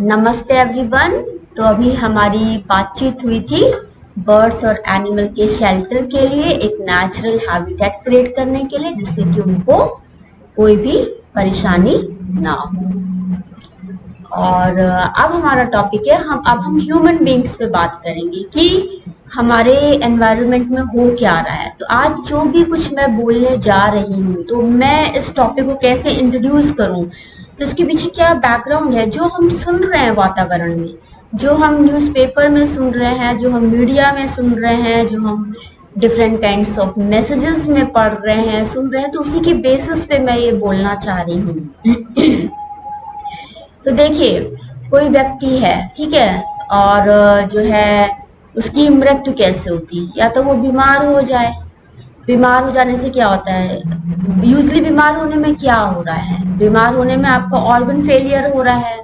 नमस्ते एवरीवन। तो अभी हमारी बातचीत हुई थी बर्ड्स और एनिमल के शेल्टर के लिए, एक नेचुरल हैबिटेट क्रिएट करने के लिए, जिससे कि उनको कोई भी परेशानी ना हो। और अब हमारा टॉपिक है, हम ह्यूमन बींग्स पे बात करेंगे कि हमारे एनवायरनमेंट में हो क्या रहा है। तो आज जो भी कुछ मैं बोलने जा रही हूँ, तो मैं इस टॉपिक को कैसे इंट्रोड्यूस करूँ, तो इसके पीछे क्या बैकग्राउंड है, जो हम सुन रहे हैं वातावरण में, जो हम न्यूज़पेपर में सुन रहे हैं, जो हम मीडिया में सुन रहे हैं, जो हम डिफरेंट काइंड्स ऑफ मैसेजेस में पढ़ रहे हैं, सुन रहे हैं, तो उसी के बेसिस पे मैं ये बोलना चाह रही हूँ। तो देखिए, कोई व्यक्ति है, ठीक है, और जो है उसकी मृत्यु कैसे होती है, या तो वो बीमार हो जाए। बीमार हो जाने से क्या होता है, यूजली बीमार होने में क्या हो रहा है, बीमार होने में आपका ऑर्गन फेलियर हो रहा है,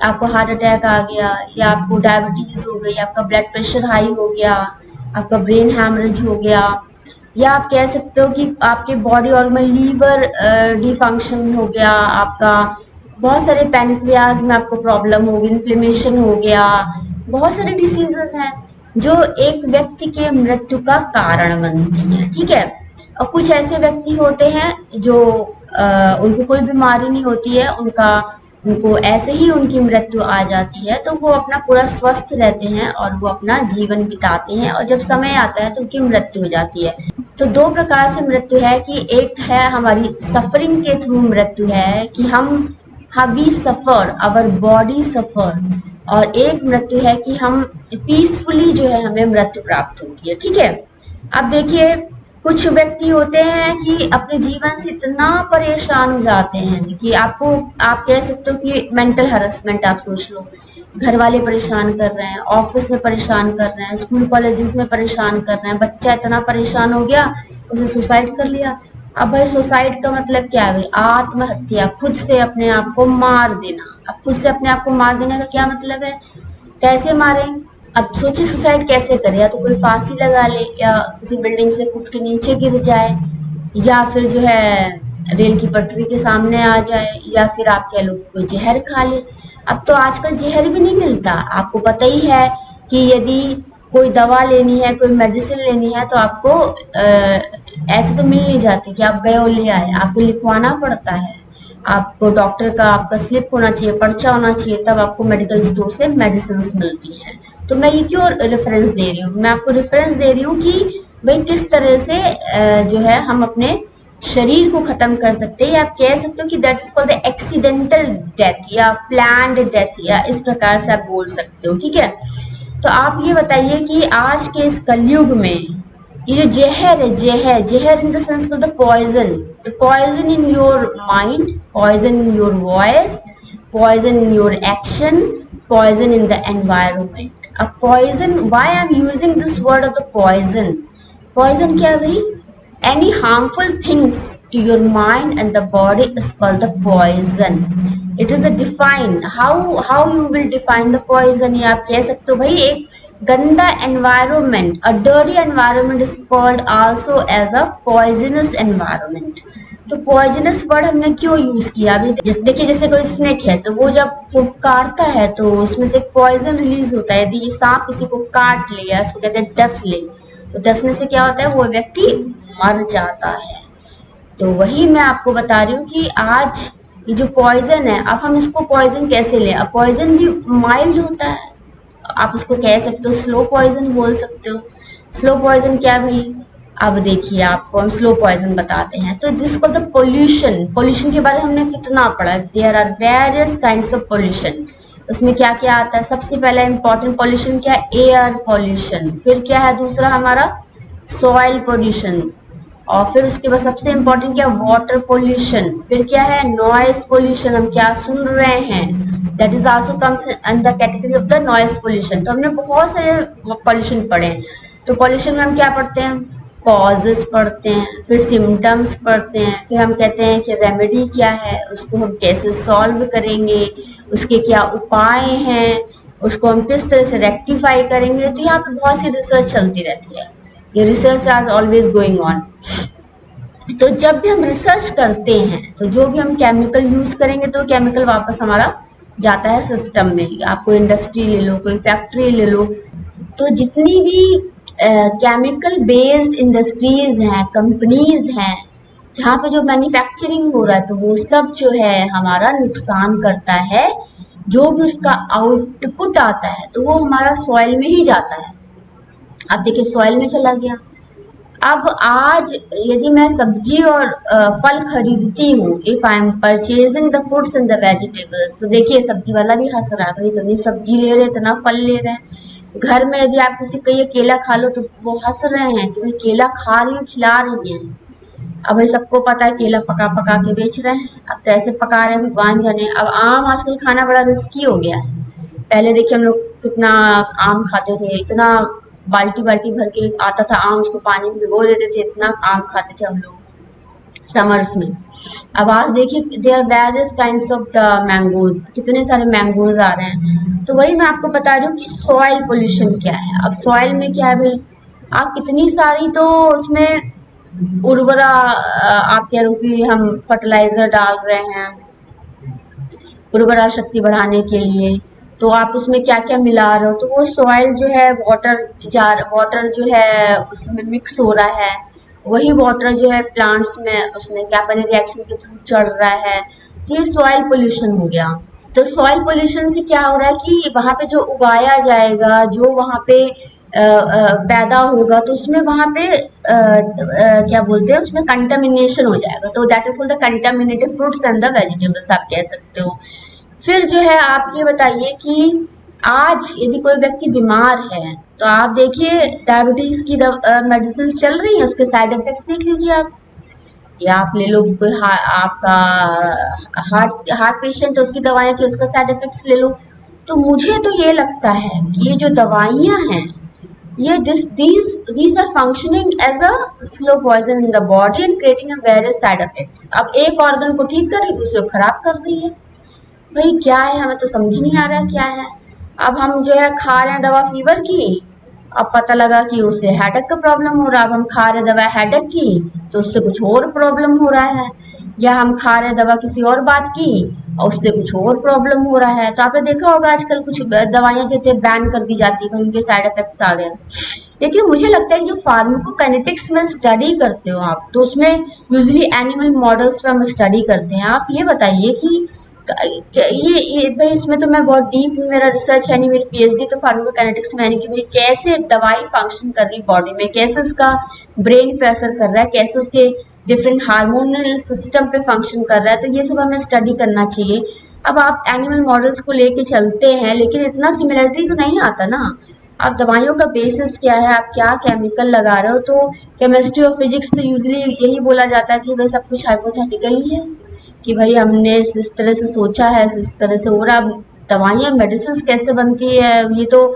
आपको हार्ट अटैक आ गया, या आपको डायबिटीज हो गई, आपका ब्लड प्रेशर हाई हो गया, आपका ब्रेन हैमरेज हो गया, या आप कह सकते हो कि आपके बॉडी ऑर्गन में लीवर डिफंक्शन हो गया, आपका बहुत सारे पैनक्रियाज में आपको प्रॉब्लम होगी, इन्फ्लेमेशन हो गया, बहुत सारे डिसीजेस हैं जो एक व्यक्ति के मृत्यु का कारण बनती हैं, ठीक है। और कुछ ऐसे व्यक्ति होते हैं जो उनको कोई बीमारी नहीं होती है, उनको ऐसे ही उनकी मृत्यु आ जाती है, तो वो अपना पूरा स्वस्थ रहते हैं और वो अपना जीवन बिताते हैं, और जब समय आता है तो उनकी मृत्यु हो जाती है। तो दो प्रकार से मृत्यु है कि एक है हमारी सफरिंग के थ्रू मृत्यु है कि वी सफर, आवर बॉडी सफर, और एक मृत्यु है कि हम पीसफुली जो है हमें मृत्यु प्राप्त होती है, ठीक है। अब देखिए, कुछ व्यक्ति होते हैं कि अपने जीवन से इतना परेशान हो जाते हैं कि आप कह सकते हो कि मेंटल हरासमेंट, आप सोच लो, घर वाले परेशान कर रहे हैं, ऑफिस में परेशान कर रहे हैं, स्कूल कॉलेजेस में परेशान कर रहे हैं, बच्चा इतना परेशान हो गया उसे सुसाइड कर लिया। अब भाई सुसाइड का मतलब क्या है, आत्महत्या, खुद से अपने आप को मार देना। अब खुद से अपने आप को मार देने का क्या मतलब है, कैसे मारे। अब सोचिए सुसाइड कैसे करे, या तो कोई फांसी लगा ले, या किसी बिल्डिंग से कूद के नीचे गिर जाए, या फिर जो है रेल की पटरी के सामने आ जाए, या फिर आप कह लो कोई जहर खा ले। अब तो आजकल जहर भी नहीं मिलता, आपको पता ही है कि यदि कोई दवा लेनी है, कोई मेडिसिन लेनी है, तो आपको ऐसे तो मिल नहीं जाती कि आप गए और ले आए, आपको लिखवाना पड़ता है, आपको डॉक्टर का आपका स्लिप होना चाहिए, पर्चा होना चाहिए, तब आपको मेडिकल स्टोर से मेडिसिन मिलती हैं। तो मैं ये क्यों रेफरेंस दे रही हूँ, मैं आपको रेफरेंस दे रही हूँ कि भाई किस तरह से जो है हम अपने शरीर को खत्म कर सकते हैं, या आप कह सकते हो कि that is called the accidental death या प्लान्ड डेथ, या इस प्रकार से आप बोल सकते हो, ठीक है। तो आप ये बताइए कि आज के इस कलयुग में ये जो जहर है, जहर in the sense the poison, the poison in your mind, poison in your voice, poison in your action, poison in the environment. A poison, why I'm using this word of the poison? Poison क्या भाई, any harmful things to your mind and the body is called the poison. It is a define, how you will define the poison, या आप कह सकते हो भाई एक गंदा environment, a dirty environment is called also as a poisonous environment. तो poisonous word हमने क्यों यूज किया, अभी देखिए, जैसे कोई स्नेक है तो वो जब फुफकारता है तो उसमें से पॉइजन रिलीज होता है। यदि ये सांप किसी को काट ले, या इसको कहते हैं डस ले, तो डसने से क्या होता है, वो व्यक्ति मर जाता है। तो वही मैं आपको बता रही हूँ कि आज ये जो पॉइजन है, अब हम इसको पॉइजन कैसे लें। अब पॉइजन भी माइल्ड होता है, आप उसको कह सकते हो स्लो पॉइजन बोल सकते हो। स्लो पॉइजन क्या भाई, अब देखिए आपको हम स्लो पॉइजन बताते हैं। तो जिसको द पोल्यूशन के बारे में हमने कितना पढ़ा, there are various kinds of pollution. उसमें क्या क्या आता है, सबसे पहला इंपॉर्टेंट पोल्यूशन क्या है, एयर पोल्यूशन, फिर क्या है दूसरा हमारा सॉइल पोल्यूशन, और फिर उसके बाद सबसे इंपॉर्टेंट क्या, वाटर पोल्यूशन, फिर क्या है नॉइस पोल्यूशन, हम क्या सुन रहे हैं, that is also comes in the category of the noise pollution. तो हमने बहुत सारे पोल्यूशन पढ़े। तो पोल्यूशन में हम क्या पढ़ते हैं, कॉजेस पढ़ते हैं, फिर सिम्टम्स पढ़ते हैं, फिर हम कहते हैं कि रेमेडी क्या है, उसको हम कैसे सॉल्व करेंगे, उसके क्या उपाय हैं, उसको हम किस तरह से रेक्टिफाई करेंगे। तो यहाँ पे बहुत सी रिसर्च चलती रहती है, ये research are always going on. तो जब भी हम रिसर्च करते हैं तो जो भी हम केमिकल यूज करेंगे तो केमिकल वापस हमारा जाता है सिस्टम में। आप कोई इंडस्ट्री ले लो, कोई फैक्ट्री ले लो, तो जितनी भी केमिकल बेस्ड इंडस्ट्रीज हैं, कंपनीज हैं, जहाँ पे जो मैन्युफैक्चरिंग हो रहा है, तो वो सब जो है हमारा नुकसान करता है। जो भी उसका आउटपुट आता है तो वो हमारा सॉइल में ही जाता है। अब देखिए सॉइल में चला गया। अब आज यदि मैं सब्जी और फल खरीदती हूँ, if I am purchasing the fruits and the vegetables, तो देखिए सब्जी वाला भी हंस रहा है, भाई इतनी सब्जी ले रहे हैं, इतना फल ले रहे हैं। घर में यदि आप किसी को ये केला खा लो तो वो हंस रहे हैं कि भाई केला खा रही हूँ, खिला रही हैं। अब भाई सबको पता है केला पका पका के बेच रहे हैं, अब कैसे पका रहे हैं भगवान जाने। अब आम आजकल खाना बड़ा रिस्की हो गया है। पहले देखिए हम लोग कितना आम खाते थे, इतना बाल्टी बाल्टी भर के आता था आम, उसको पानी में भिगो देते थे, इतना आम खाते थे हम लोग समर्स में। अब आज देखिए there various kinds of the mangoes, कितने सारे मैंगोज आ रहे हैं। तो वही मैं आपको बता रही हूँ कि सॉइल पोल्यूशन क्या है। अब सॉइल में क्या है भाई, आप कितनी सारी तो उसमें उर्वरा आप कह रहे हो कि हम फर्टिलाइजर डाल रहे हैं उर्वरा शक्ति बढ़ाने के लिए, तो आप उसमें क्या क्या मिला रहे हो, तो वो सॉइल जो है वाटर जो है उसमें मिक्स हो रहा है, वही वाटर जो है प्लांट्स में उसमें कैपिलरी रिएक्शन के थ्रू चढ़ रहा है, तो ये सॉइल पोल्यूशन हो गया। तो सॉइल पोल्यूशन से क्या हो रहा है कि वहाँ पे जो उगाया जाएगा, जो वहाँ पे पैदा होगा, तो उसमें वहाँ पे क्या बोलते हैं, उसमें कंटामिनेशन हो जाएगा, तो that is called the contaminated fruits and the vegetables आप कह सकते हो। फिर जो है आप ये बताइए कि आज यदि कोई व्यक्ति बीमार है, तो आप देखिए डायबिटीज की मेडिसिन चल रही है, उसके साइड इफेक्ट्स देख लीजिए आप। या आप ले लो कि कोई आपका हार्ट पेशेंट है, उसकी दवाइयाँ चाहिए, उसका साइड इफेक्ट्स ले लो। तो मुझे तो ये लगता है कि ये जो दवाइयाँ हैं, ये these are functioning as a slow poison in the body and creating a various side effects। अब एक ऑर्गन को ठीक कर रही, दूसरे को खराब कर रही है। भाई क्या है, हमें तो समझ नहीं आ रहा क्या है। अब हम जो है खा रहे हैं दवा फीवर की, अब पता लगा कि उसे हेडेक का प्रॉब्लम हो रहा है। अब हम खा रहे दवा हेडेक की, तो उससे कुछ और प्रॉब्लम हो रहा है। या हम खा रहे दवा किसी और बात की और उससे कुछ और प्रॉब्लम हो रहा है। तो आपने देखा होगा आजकल कुछ दवाइयां जो थे बैन कर दी जाती है, उनके साइड इफेक्ट्स आ गए। लेकिन मुझे लगता है जो फार्माकोकाइनेटिक्स में स्टडी करते हो आप, तो उसमें यूजुअली एनिमल मॉडल्स पे हम स्टडी करते हैं। आप ये बताइए कि ये भाई इसमें तो मैं बहुत डीप हूँ, मेरा रिसर्च है नहीं, मेरी पीएचडी तो फार्माकोकाइनेटिक्स में है नहीं कि भाई कैसे दवाई फंक्शन कर रही बॉडी में, कैसे उसका ब्रेन पे असर कर रहा है, कैसे उसके डिफरेंट हार्मोनल सिस्टम पे फंक्शन कर रहा है, तो ये सब हमें स्टडी करना चाहिए। अब आप एनिमल मॉडल्स को लेके चलते हैं, लेकिन इतना सिमिलरिटी तो नहीं आता ना। आप दवाइयों का बेसिस क्या है, आप क्या केमिकल लगा रहे हो, तो केमिस्ट्री और फिजिक्स तो यूजुअली यही बोला जाता है कि भाई सब कुछ हाइपोथेटिकल ही है, कि भाई हमने इस तरह से सोचा है, इस तरह से हो रहा। अब दवाइयाँ मेडिसिन कैसे बनती है, ये तो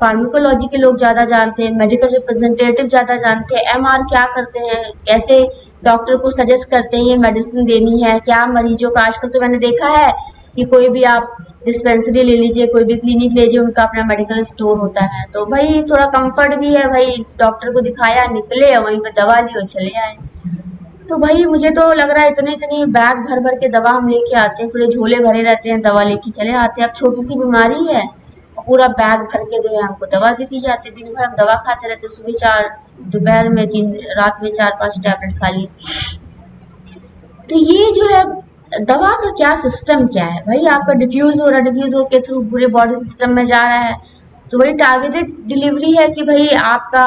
फार्माकोलॉजी के लोग ज़्यादा जानते हैं, मेडिकल रिप्रेजेंटेटिव ज़्यादा जानते हैं, एमआर क्या करते हैं, कैसे डॉक्टर को सजेस्ट करते हैं ये मेडिसिन देनी है, क्या मरीजों का। आजकल तो मैंने देखा है कि कोई भी आप डिस्पेंसरी ले लीजिए, कोई भी क्लिनिक ले लीजिए, उनका अपना मेडिकल स्टोर होता है। तो भाई थोड़ा कंफर्ट भी है, भाई डॉक्टर को दिखाया, निकले वहीं पर दवा ली और चले आए। तो भाई मुझे तो लग रहा है इतनी इतनी बैग भर भर के दवा हम लेके आते हैं, पूरे झोले भरे रहते हैं, दवा लेके चले आते हैं। अब छोटी सी बीमारी है, पूरा बैग भर के जो है हमको दवा दे दी जाती है, दिन भर हम दवा खाते रहते, सुबह 4, दोपहर में 3, रात में 4-5 टैबलेट खा ली। तो ये जो है दवा का क्या सिस्टम क्या है भाई, आपका डिफ्यूज हो रहा है, डिफ्यूज होके थ्रू पूरे बॉडी सिस्टम में जा रहा है। तो वही टारगेटेड डिलीवरी है कि भाई आपका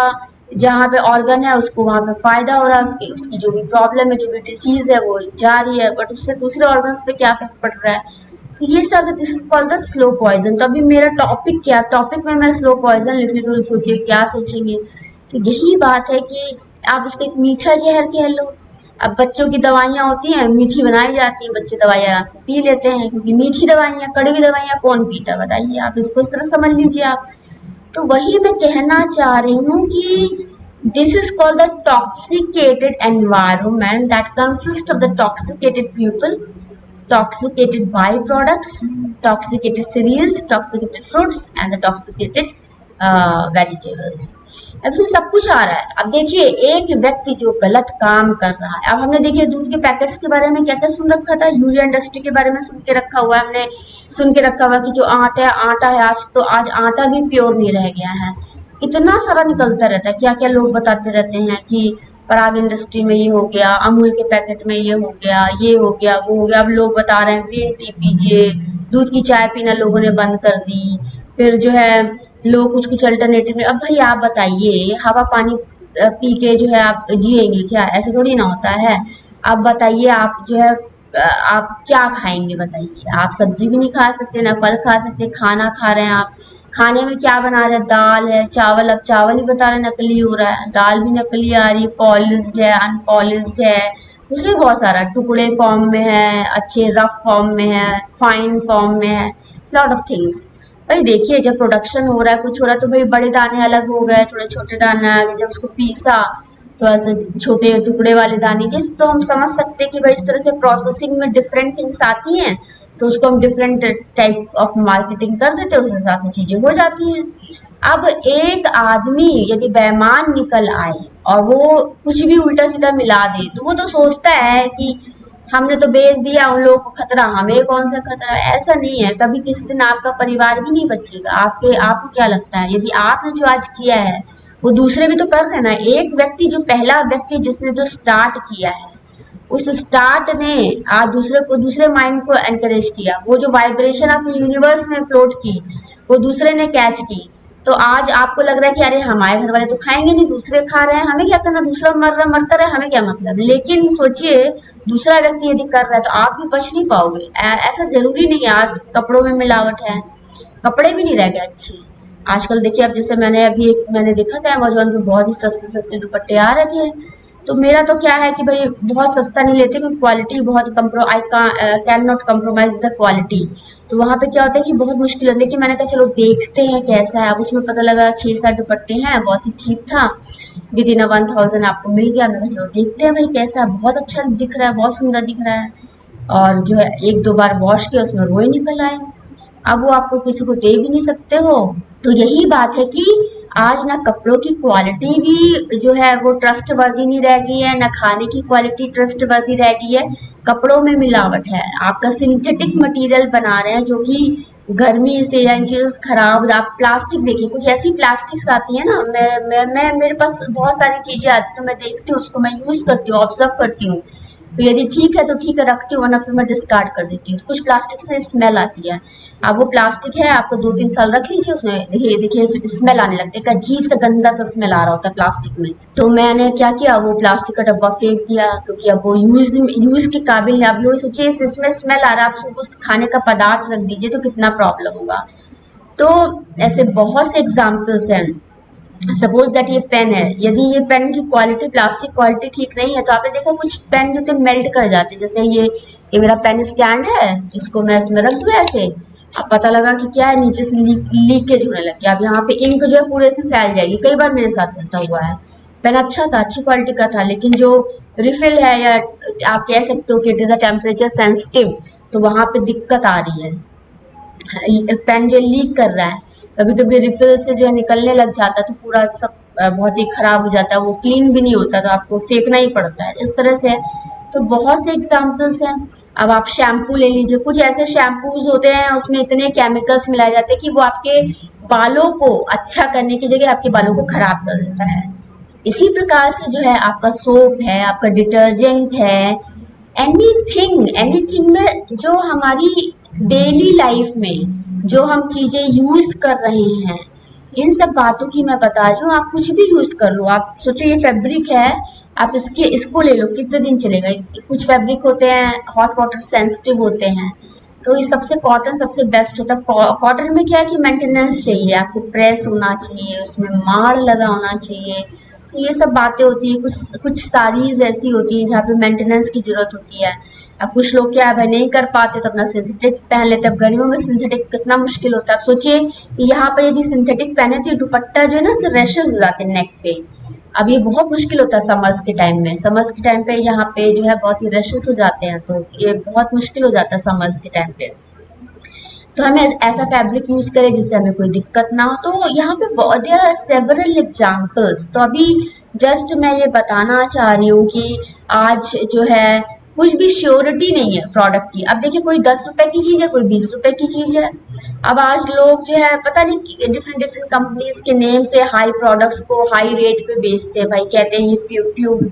जहाँ पे ऑर्गन है उसको वहाँ पे फायदा हो रहा है, उसकी जो भी प्रॉब्लम है, जो भी डिसीज है वो जा रही है, बट उससे दूसरे ऑर्गन्स पे क्या इफेक्ट पड़ रहा है। तो ये सब this is called the slow poison. तो अभी मेरा टॉपिक क्या, टॉपिक में मैं स्लो पॉइजन लिख ली, तो सोचिए क्या सोचेंगे। तो यही बात है कि आप उसको एक मीठा जहर कह लो। अब बच्चों की दवाइयाँ होती हैं, मीठी बनाई जाती हैं, बच्चे दवाई आराम से पी लेते हैं, क्योंकि मीठी दवाइयाँ, कड़वी दवाइयाँ कौन पीता बताइए आप, इसको इस तरह समझ लीजिए आप। तो वही मैं कहना चाह रही हूँ कि this is called the toxicated environment that consists of the toxicated people, toxicated byproducts, toxicated cereals, toxicated fruits and the toxicated vegetables. अब इसमें सब कुछ आ रहा है। अब देखिए एक व्यक्ति जो गलत काम कर रहा है, अब हमने देखिए दूध के पैकेट्स के बारे में क्या क्या सुन रखा था, यूरिया इंडस्ट्री के बारे में सुन के रखा हुआ है, हमने सुन के रखा हुआ कि जो आटा है आज तो आज आटा भी प्योर नहीं रह गया है। इतना सारा निकलता रहता है, क्या क्या लोग बताते रहते हैं कि पराग इंडस्ट्री में ये हो गया, अमूल के पैकेट में ये हो गया, ये हो गया, वो हो गया। अब लोग बता रहे हैं ग्रीन टी पीजिए, दूध की चाय पीना लोगों ने बंद कर दी। फिर जो है लोग कुछ कुछ अल्टरनेटिव में, अब भाई आप बताइए हवा पानी पी के जो है आप जिएंगे क्या? ऐसे थोड़ी ना होता है। आप बताइए आप जो है आप क्या खाएंगे बताइए? आप सब्जी भी नहीं खा सकते, ना फल खा सकते, खाना खा रहे हैं आप, खाने में क्या बना रहे हैं? दाल है, चावल, अब चावल ही बता रहे हैं नकली हो रहा है, दाल भी नकली आ रही है, पॉलिश्ड है, अनपॉलिश्ड है, उसमें बहुत सारा टुकड़े फॉर्म में है, अच्छे रफ फॉर्म में है, फाइन फॉर्म में है, लॉट ऑफ थिंग्स। भाई देखिए जब प्रोडक्शन हो रहा है, कुछ हो रहा है, तो भाई बड़े दाने अलग हो गए, थोड़े छोटे दाने आ गए, जब उसको पीसा थोड़ा सा छोटे टुकड़े वाले दाने के, तो हम समझ सकते हैं कि भाई इस तरह से प्रोसेसिंग में डिफरेंट थिंग्स आती हैं, तो उसको हम डिफरेंट टाइप ऑफ मार्केटिंग कर देते हैं, उस हिसाब से चीजें हो जाती हैं। अब एक आदमी यदि बेईमान निकल आए और वो कुछ भी उल्टा सीधा मिला दे, तो वो तो सोचता है कि हमने तो बेच दिया, उन लोगों को खतरा, हमें कौन सा खतरा? ऐसा नहीं है, कभी किसी दिन आपका परिवार भी नहीं बचेगा। आपको क्या लगता है यदि आपने जो आज किया है वो दूसरे भी तो कर रहे हैं ना? एक व्यक्ति जो पहला व्यक्ति जिसने जो स्टार्ट किया है, उस स्टार्ट ने आज दूसरे को, दूसरे माइंड को एनकरेज किया, वो जो वाइब्रेशन अपने यूनिवर्स में फ्लोट की वो दूसरे ने कैच की। तो आज आपको लग रहा है कि अरे हमारे घर वाले तो खाएंगे नहीं, दूसरे खा रहे हैं, हमें क्या करना, दूसरा मर रहा मरता रहे, हमें क्या मतलब। लेकिन सोचिए दूसरा व्यक्ति यदि कर रहा है तो आप भी बच नहीं पाओगे। ऐसा जरूरी नहीं है। आज कपड़ों में मिलावट है, कपड़े भी नहीं रह गए अच्छे आजकल। देखिए अब जैसे मैंने देखा था अमेजोन पे बहुत ही सस्ते सस्ते दुपट्टे आ रहे थे, तो मेरा तो क्या है कि भाई बहुत सस्ता नहीं लेते, क्योंकि क्वालिटी बहुत I can not compromise the quality. तो वहाँ पे क्या होता है कि बहुत मुश्किल होती है, कि मैंने कहा चलो देखते हैं कैसा है। अब उसमें पता लगा 6-7 दुपट्टे हैं, बहुत ही चीप था, विद इन 1000 आपको मिल गया। मैंने कहा चलो देखते हैं भाई कैसा है, बहुत अच्छा दिख रहा है, बहुत सुंदर दिख रहा है। और जो है 1-2 बार वॉश किया, उसमें रोए निकल आए। अब वो आपको किसी को दे भी नहीं सकते हो। तो यही बात है कि आज ना कपड़ों की क्वालिटी भी जो है वो ट्रस्ट वर्दी नहीं रह गई है, ना खाने की क्वालिटी ट्रस्ट वर्दी रह गई है। कपड़ों में मिलावट है, आपका सिंथेटिक मटेरियल बना रहे हैं जो कि गर्मी से या इन चीज़ों से खराब। आप प्लास्टिक देखिए, कुछ ऐसी प्लास्टिक्स आती है ना, मैं मेरे पास बहुत सारी चीज़ें आती, तो मैं देखती हूँ उसको, मैं यूज़ करती हूँ, ऑब्जर्व करती हूँ, फिर यदि ठीक है तो ठीक है रखती हूँ, वरना फिर मैं डिस्कार्ड कर देती हूँ। कुछ प्लास्टिक्स में स्मेल आती है, अब वो प्लास्टिक है, आपको 2-3 साल रख लीजिए, उसमें देखिए देखिए स्मेल आने लगती है, एक अजीब सा गंदा सा स्मेल आ रहा होता है प्लास्टिक में। तो मैंने क्या किया, वो प्लास्टिक का डब्बा फेंक दिया, क्योंकि अब वो यूज के काबिल है। अब ये सोचिए इसमें स्मेल आ रहा है, आप उसको कुछ खाने का पदार्थ रख दीजिए तो कितना प्रॉब्लम होगा। तो ऐसे बहुत से एग्जाम्पल्स हैं। सपोज दैट ये पेन है, यदि ये पेन की क्वालिटी, प्लास्टिक क्वालिटी ठीक नहीं है, तो आपने देखा कुछ पेन जो थे मेल्ट कर जाते हैं। जैसे ये मेरा पेन स्टैंड है, इसको मैं इसमें रख दूँ ऐसे, अब पता लगा कि क्या है, नीचे से लीकेज होने लग गया। अब यहाँ पे इंक जो है पूरे से फैल जाएगी। कई बार मेरे साथ ऐसा हुआ है। पेन अच्छा था, अच्छी क्वालिटी का था, लेकिन जो रिफिल है, या आप कह सकते हो कि it is a temperature sensitive, तो वहाँ पे दिक्कत आ रही है, पेन जो लीक कर रहा है। कभी कभी रिफिल से जो है निकलने लग जाता है, तो पूरा सब बहुत ही खराब हो जाता है, वो क्लीन भी नहीं होता, तो आपको फेंकना ही पड़ता है इस तरह से। तो बहुत से एग्जाम्पल्स हैं। अब आप शैम्पू ले लीजिए, कुछ ऐसे शैम्पूज होते हैं उसमें इतने केमिकल्स मिलाए जाते हैं कि वो आपके बालों को अच्छा करने की जगह आपके बालों को खराब कर देता है। इसी प्रकार से जो है आपका सोप है, आपका डिटर्जेंट है, एनीथिंग में जो हमारी डेली लाइफ में जो हम चीजें यूज कर रहे हैं, इन सब बातों की मैं बता रही हूँ। आप कुछ भी यूज कर लो, आप सोचो ये फैब्रिक है, आप इसको ले लो, कितने दिन चलेगा? कुछ फैब्रिक होते हैं हॉट वाटर सेंसिटिव होते हैं, तो ये सबसे कॉटन सबसे बेस्ट होता है। कॉटन में क्या है कि मेंटेनेंस चाहिए, आपको प्रेस होना चाहिए, उसमें माड़ लगा होना चाहिए, तो ये सब बातें होती है। कुछ साड़ीज ऐसी होती हैं जहाँ पे मेंटेनेंस की जरूरत होती है। अब कुछ लोग क्या है नहीं कर पाते तो अपना सिंथेटिक पहन लेते हैं। अब गर्मियों में सिंथेटिक कितना मुश्किल होता है। आप सोचिए कि यहाँ पे यदि सिंथेटिक पहने तो दुपट्टा जो है ना रैशेज हो जाते हैं नेक पे। अब ये बहुत मुश्किल होता है समर्स के टाइम में। समर्स के टाइम पे यहाँ पे जो है बहुत ही रैशेज हो जाते हैं, तो ये बहुत मुश्किल हो जाता है समर्स के टाइम पे। तो हमें ऐसा फैब्रिक यूज करें जिससे हमें कोई दिक्कत ना हो। तो यहाँ पे देयर आर सेवरल एग्जाम्पल्स। तो अभी जस्ट मैं ये बताना चाह रही हूँ कि आज जो है कुछ भी श्योरिटी नहीं है प्रोडक्ट की। अब देखिए कोई 10 रुपए की चीज है, कोई 20 रुपए की चीज है। अब आज लोग जो है पता नहीं डिफरेंट डिफरेंट कंपनीज के नेम से हाई प्रोडक्ट्स को हाई रेट पे बेचते हैं भाई, कहते हैं ये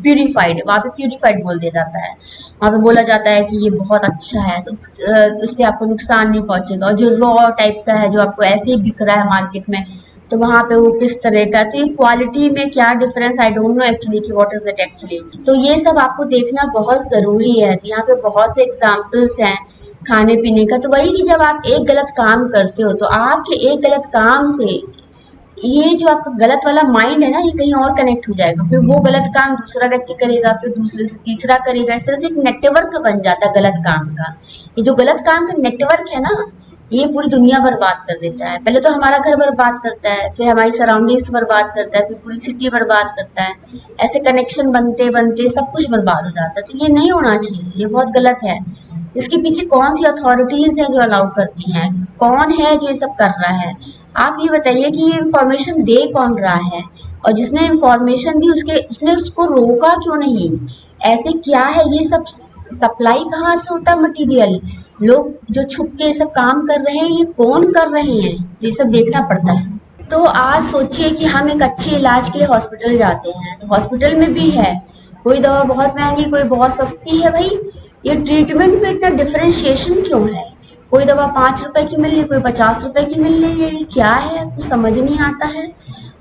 प्यूरिफाइड है, वहाँ पे प्यूरिफाइड बोल दिया जाता है, वहाँ पे बोला जाता है कि ये बहुत अच्छा है, तो उससे आपको नुकसान नहीं पहुंचेगा। और जो रॉ टाइप का है जो आपको ऐसे ही बिक रहा है मार्केट में, तो वहाँ पे वो किस तरह का, तो ये क्वालिटी में क्या difference, I don't know actually कि व्हाट इज इट एक्चुअली। तो ये सब आपको देखना बहुत ज़रूरी है। तो यहाँ पे बहुत से एग्जाम्पल्स हैं खाने पीने का। तो वही कि जब आप एक गलत काम करते हो तो आपके एक गलत काम से ये जो आपका गलत वाला माइंड है ना, ये कहीं और कनेक्ट हो जाएगा, फिर वो गलत काम दूसरा व्यक्ति करेगा, फिर दूसरे से तीसरा करेगा, इस तरह से एक नेटवर्क बन जाता है गलत काम का। ये जो गलत काम का नेटवर्क है ना, ये पूरी दुनिया बर्बाद कर देता है। पहले तो हमारा घर बर्बाद करता है, फिर हमारी सराउंडिंग्स बर्बाद करता है, फिर पूरी सिटी बर्बाद करता है। ऐसे कनेक्शन बनते बनते सब कुछ बर्बाद हो जाता है। तो ये नहीं होना चाहिए, ये बहुत गलत है। इसके पीछे कौन सी अथॉरिटीज है जो अलाउ करती हैं, कौन है जो ये सब कर रहा है? आप ये बताइए कि ये इंफॉर्मेशन दे कौन रहा है, और जिसने इंफॉर्मेशन दी उसने उसको रोका क्यों नहीं? ऐसे क्या है ये सब? सप्लाई कहाँ से होता है मटेरियल? लोग जो छुप के ये सब काम कर रहे हैं, ये कौन कर रहे हैं? तो ये सब देखना पड़ता है। तो आज सोचिए कि हम एक अच्छे इलाज के लिए हॉस्पिटल जाते हैं, तो हॉस्पिटल में भी है कोई दवा बहुत महंगी, कोई बहुत सस्ती है। भाई ये ट्रीटमेंट में इतना डिफरेंशिएशन क्यों है? कोई दवा 5 रुपए की मिल रही, कोई 50 रुपए की मिल रही है, ये क्या है? कुछ समझ नहीं आता है।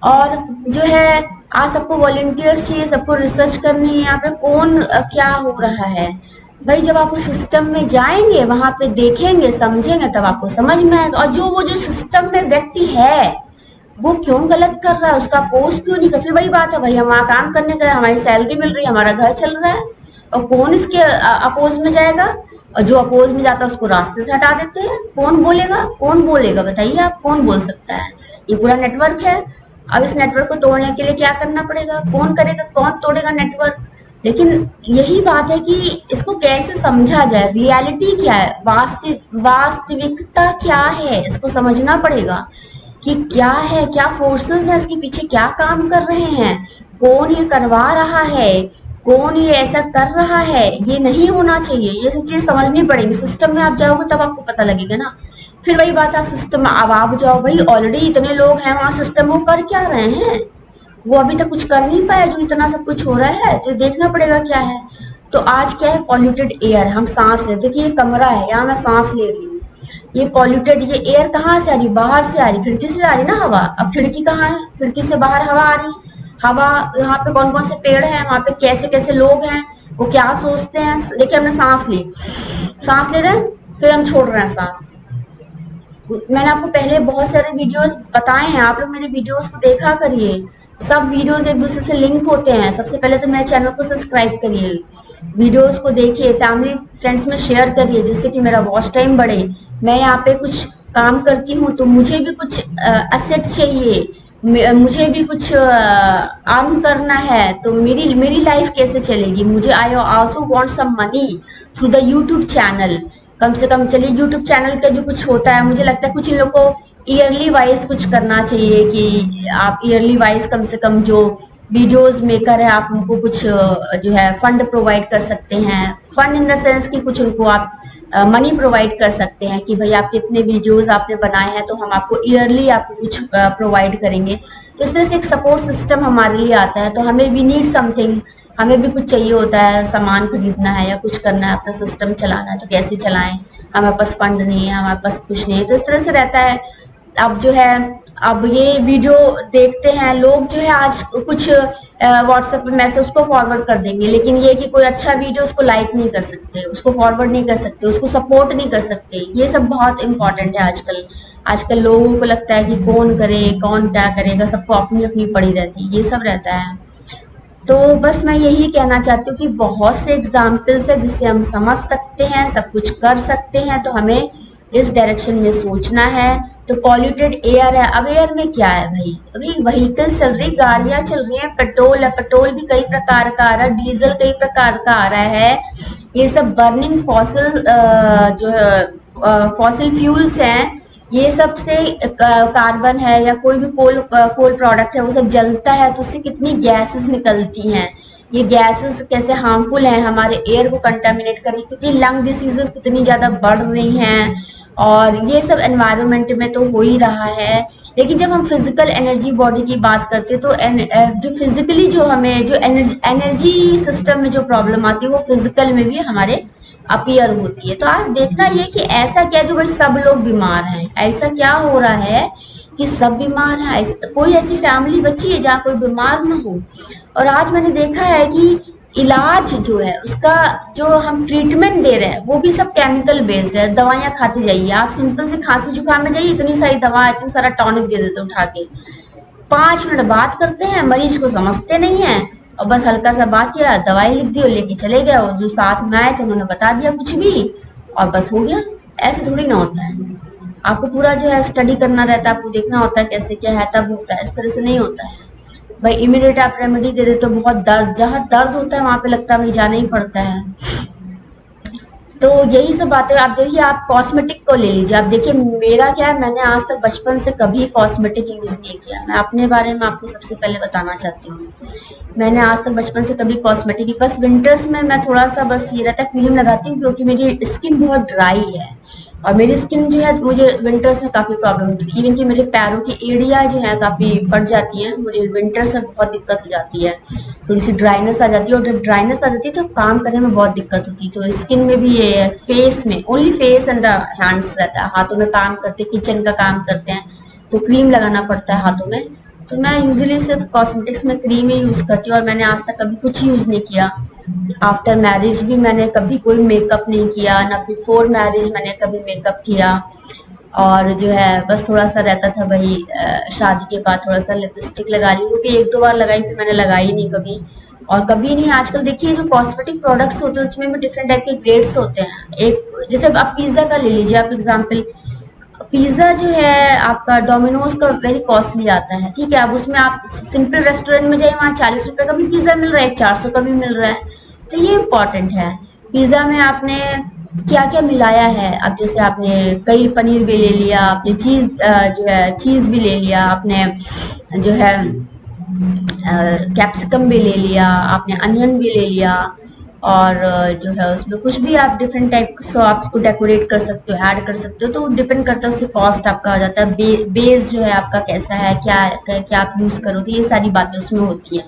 और जो है आज सबको वॉलंटियर्स चाहिए, सबको रिसर्च करनी है, यहाँ पे कौन क्या हो रहा है। भाई जब आप उस सिस्टम में जाएंगे, वहां पे देखेंगे, समझेंगे, तब आपको समझ में आएगा। और वो जो सिस्टम में व्यक्ति है वो क्यों गलत कर रहा है, उसका अपोज क्यों नहीं कर? फिर वही बात है, भाई हम वहाँ काम करने गए, हमारी सैलरी मिल रही है, हमारा घर चल रहा है, और कौन इसके अपोज में जाएगा? और जो अपोज में जाता है उसको रास्ते से हटा देते हैं। कौन बोलेगा, कौन बोलेगा? बताइए आप, कौन बोल सकता है? ये पूरा नेटवर्क है। अब इस नेटवर्क को तोड़ने के लिए क्या करना पड़ेगा? कौन करेगा, कौन तोड़ेगा नेटवर्क? लेकिन यही बात है कि इसको कैसे समझा जाए, रियलिटी क्या है, वास्तविकता क्या है, इसको समझना पड़ेगा कि क्या है, क्या फोर्सेस है इसके पीछे, क्या काम कर रहे हैं, कौन ये करवा रहा है, कौन ये ऐसा कर रहा है। ये नहीं होना चाहिए, ये सब चीजें समझनी पड़ेगी। सिस्टम में आप जाओगे तब आपको पता लगेगा ना। फिर वही बात, आप सिस्टम में अब आप जाओ, भाई ऑलरेडी इतने लोग हैं वहां सिस्टम में, कर क्या रहे हैं? वो अभी तक कुछ कर नहीं पाया जो इतना सब कुछ हो रहा है, तो देखना पड़ेगा क्या है। तो आज क्या है, पॉल्यूटेड एयर, हम सांस ले, देखिए ये कमरा है, यहाँ मैं सांस ले रही हूँ, ये पॉल्यूटेड, ये एयर कहाँ से आ रही? बाहर से आ रही, खिड़की से आ रही ना हवा। अब खिड़की कहाँ है? खिड़की से बाहर हवा आ रही। हवा, यहाँ पे कौन कौन से पेड़ हैं, वहां पे कैसे कैसे लोग हैं, वो क्या सोचते हैं। देखिए हमने सांस ली, सांस ले रहे हैं, फिर हम छोड़ रहे हैं सांस। मैंने आपको पहले बहुत सारे वीडियोस बताए हैं, आप लोग मेरे वीडियोस को देखा करिए। सब वीडियोस एक दूसरे से लिंक होते हैं। सबसे पहले तो मेरे चैनल को सब्सक्राइब करिए, वीडियोस को देखिए, फैमिली फ्रेंड्स में शेयर करिए, जिससे कि मेरा वॉच टाइम बढ़े। मैं यहाँ पे कुछ काम करती हूँ तो मुझे भी कुछ असेट चाहिए, मुझे भी कुछ अर्न करना है, तो मेरी मेरी लाइफ कैसे चलेगी? मुझे I also want some money through the YouTube channel. कम से कम चलिए यूट्यूब चैनल का जो कुछ होता है, मुझे लगता है कुछ इन लोग को ईयरली वाइज कुछ करना चाहिए कि आप ईयरली वाइज कम से कम जो वीडियोस मेकर है आप उनको कुछ जो है फंड प्रोवाइड कर सकते हैं। फंड इन द सेंस कि कुछ उनको आप मनी प्रोवाइड कर सकते हैं कि भाई आप कितने वीडियोस आपने बनाए हैं तो हम आपको ईयरली आपको कुछ प्रोवाइड करेंगे। तो इस तरह से एक सपोर्ट सिस्टम हमारे लिए आता है। तो हमें वी नीड समथिंग, हमें भी कुछ चाहिए होता है, सामान खरीदना है या कुछ करना है, अपना सिस्टम चलाना है, तो कैसे चलाएं? हमारे पास फंड नहीं है, हमारे पास कुछ नहीं है, तो इस तरह से रहता है। अब जो है, अब ये वीडियो देखते हैं लोग जो है, आज कुछ व्हाट्सएप पे मैसेज उसको फॉरवर्ड कर देंगे, लेकिन ये कि कोई अच्छा वीडियो उसको लाइक नहीं कर सकते, उसको फॉरवर्ड नहीं कर सकते, उसको सपोर्ट नहीं कर सकते। ये सब बहुत इंपॉर्टेंट है आजकल। आजकल लोगों को लगता है कि कौन करे, कौन क्या करेगा, सबको अपनी अपनी पड़ी रहती है, ये सब रहता है। तो बस मैं यही कहना चाहती हूँ कि बहुत से एग्जाम्पल्स है जिससे हम समझ सकते हैं, सब कुछ कर सकते हैं। तो हमें इस डायरेक्शन में सोचना है। तो पॉल्यूटेड एयर है, अब एयर में क्या है भाई? अभी व्हीकल चल रही, गाड़ियां चल रही हैं, पेट्रोल है, पेट्रोल भी कई प्रकार का आ रहा है, डीजल कई प्रकार का आ रहा है। ये सब बर्निंग फॉसिल जो है फॉसिल फ्यूल्स हैं, ये सब से कार्बन है या कोई भी कोल प्रोडक्ट है वो सब जलता है तो उससे कितनी गैसेस निकलती हैं। ये गैसेस कैसे हार्मफुल हैं, हमारे एयर को कंटामिनेट करी, कितनी लंग डिसीजेस कितनी ज़्यादा बढ़ रही हैं, और ये सब एनवायरनमेंट में तो हो ही रहा है। लेकिन जब हम फिजिकल एनर्जी बॉडी की बात करते हैं तो जो फिजिकली जो हमें जो एनर्जी सिस्टम में जो प्रॉब्लम आती है वो फिजिकल में भी हमारे अपीयर होती है। तो आज देखना ये कि ऐसा क्या जो भाई सब लोग बीमार हैं, ऐसा क्या हो रहा है कि सब बीमार है, कोई ऐसी फैमिली बची है जहाँ कोई बीमार ना हो। और आज मैंने देखा है कि इलाज जो है उसका जो हम ट्रीटमेंट दे रहे हैं वो भी सब केमिकल बेस्ड है। दवाइयाँ खाते जाइए आप, सिंपल से खांसी जुकाम में जाइए, इतनी सारी दवा, इतना सारा टॉनिक दे देते उठा के, 5 मिनट बात करते हैं, मरीज को समझते नहीं है, और बस हल्का सा बात किया, दवाई लिख दी और लेके चले गए, और जो साथ में आए थे उन्होंने बता दिया कुछ भी और बस हो गया। ऐसे थोड़ी ना होता है, आपको पूरा जो है स्टडी करना रहता है, आपको देखना होता है कैसे क्या है तब होता है, इस तरह से नहीं होता है। भाई इमीडिएट आप रेमेडी दे देते तो बहुत दर्द, जहाँ दर्द होता है वहां पे लगता है भाई जाना ही पड़ता है। तो यही सब बातें आप देखिए, आप कॉस्मेटिक को ले लीजिए, आप देखिए मेरा क्या है, मैंने आज तक बचपन से कभी कॉस्मेटिक यूज नहीं किया। मैं अपने बारे में आपको सबसे पहले बताना चाहती हूँ, मैंने आज तक बचपन से कभी कॉस्मेटिक, बस विंटर्स में मैं थोड़ा सा बस ये रहता है क्रीम लगाती हूँ क्योंकि मेरी स्किन बहुत ड्राई है, और मेरी स्किन जो है मुझे विंटर्स में काफ़ी प्रॉब्लम होती है, इवन कि मेरे पैरों की एड़ियाँ जो है काफ़ी फट जाती हैं, मुझे विंटर्स में बहुत दिक्कत हो जाती है, थोड़ी सी ड्राइनेस आ जाती है, और जब ड्राइनेस आ जाती है तो काम करने में बहुत दिक्कत होती है। तो स्किन में भी ये फेस में only face and the hands रहता है, हाथों में काम करते, किचन का काम करते हैं तो क्रीम लगाना पड़ता है हाथों में। तो मैं यूजुअली सिर्फ कॉस्मेटिक्स में क्रीम ही यूज़ करती हूँ, और मैंने आज तक कभी कुछ यूज़ नहीं किया। आफ्टर मैरिज भी मैंने कभी कोई मेकअप नहीं किया, ना बिफोर मैरिज मैंने कभी मेकअप किया, और जो है बस थोड़ा सा रहता था भाई शादी के बाद थोड़ा सा लिपस्टिक लगा ली, वो भी 1-2 बार लगाई, फिर मैंने लगाई नहीं कभी। और कभी नहीं, आजकल देखिए जो कॉस्मेटिक प्रोडक्ट्स होते हैं उसमें भी डिफरेंट टाइप के ग्रेड्स होते हैं। एक जैसे आप पिज्ज़ा का ले लीजिए आप एग्जाम्पल, पिज्ज़ा जो है आपका डोमिनोज का वेरी कॉस्टली आता है, ठीक है, अब उसमें आप सिंपल रेस्टोरेंट में जाइए वहाँ 40 रुपए का भी पिज्ज़ा मिल रहा है, 400 का भी मिल रहा है। तो ये इम्पोर्टेंट है, पिज्ज़ा में आपने क्या क्या मिलाया है। अब जैसे आपने कई पनीर भी ले लिया, आपने चीज़ जो है चीज़ भी ले लिया, आपने जो है कैप्सिकम भी ले लिया, आपने अनियन भी ले लिया, और जो है उसमें कुछ भी आप डिफरेंट टाइप सो आप उसको डेकोरेट कर सकते हो, ऐड कर सकते हो, तो डिपेंड करता है उससे कॉस्ट आपका आ जाता है। बेस जो है आपका कैसा है, क्या क्या आप यूज़ करो, तो ये सारी बातें उसमें होती हैं।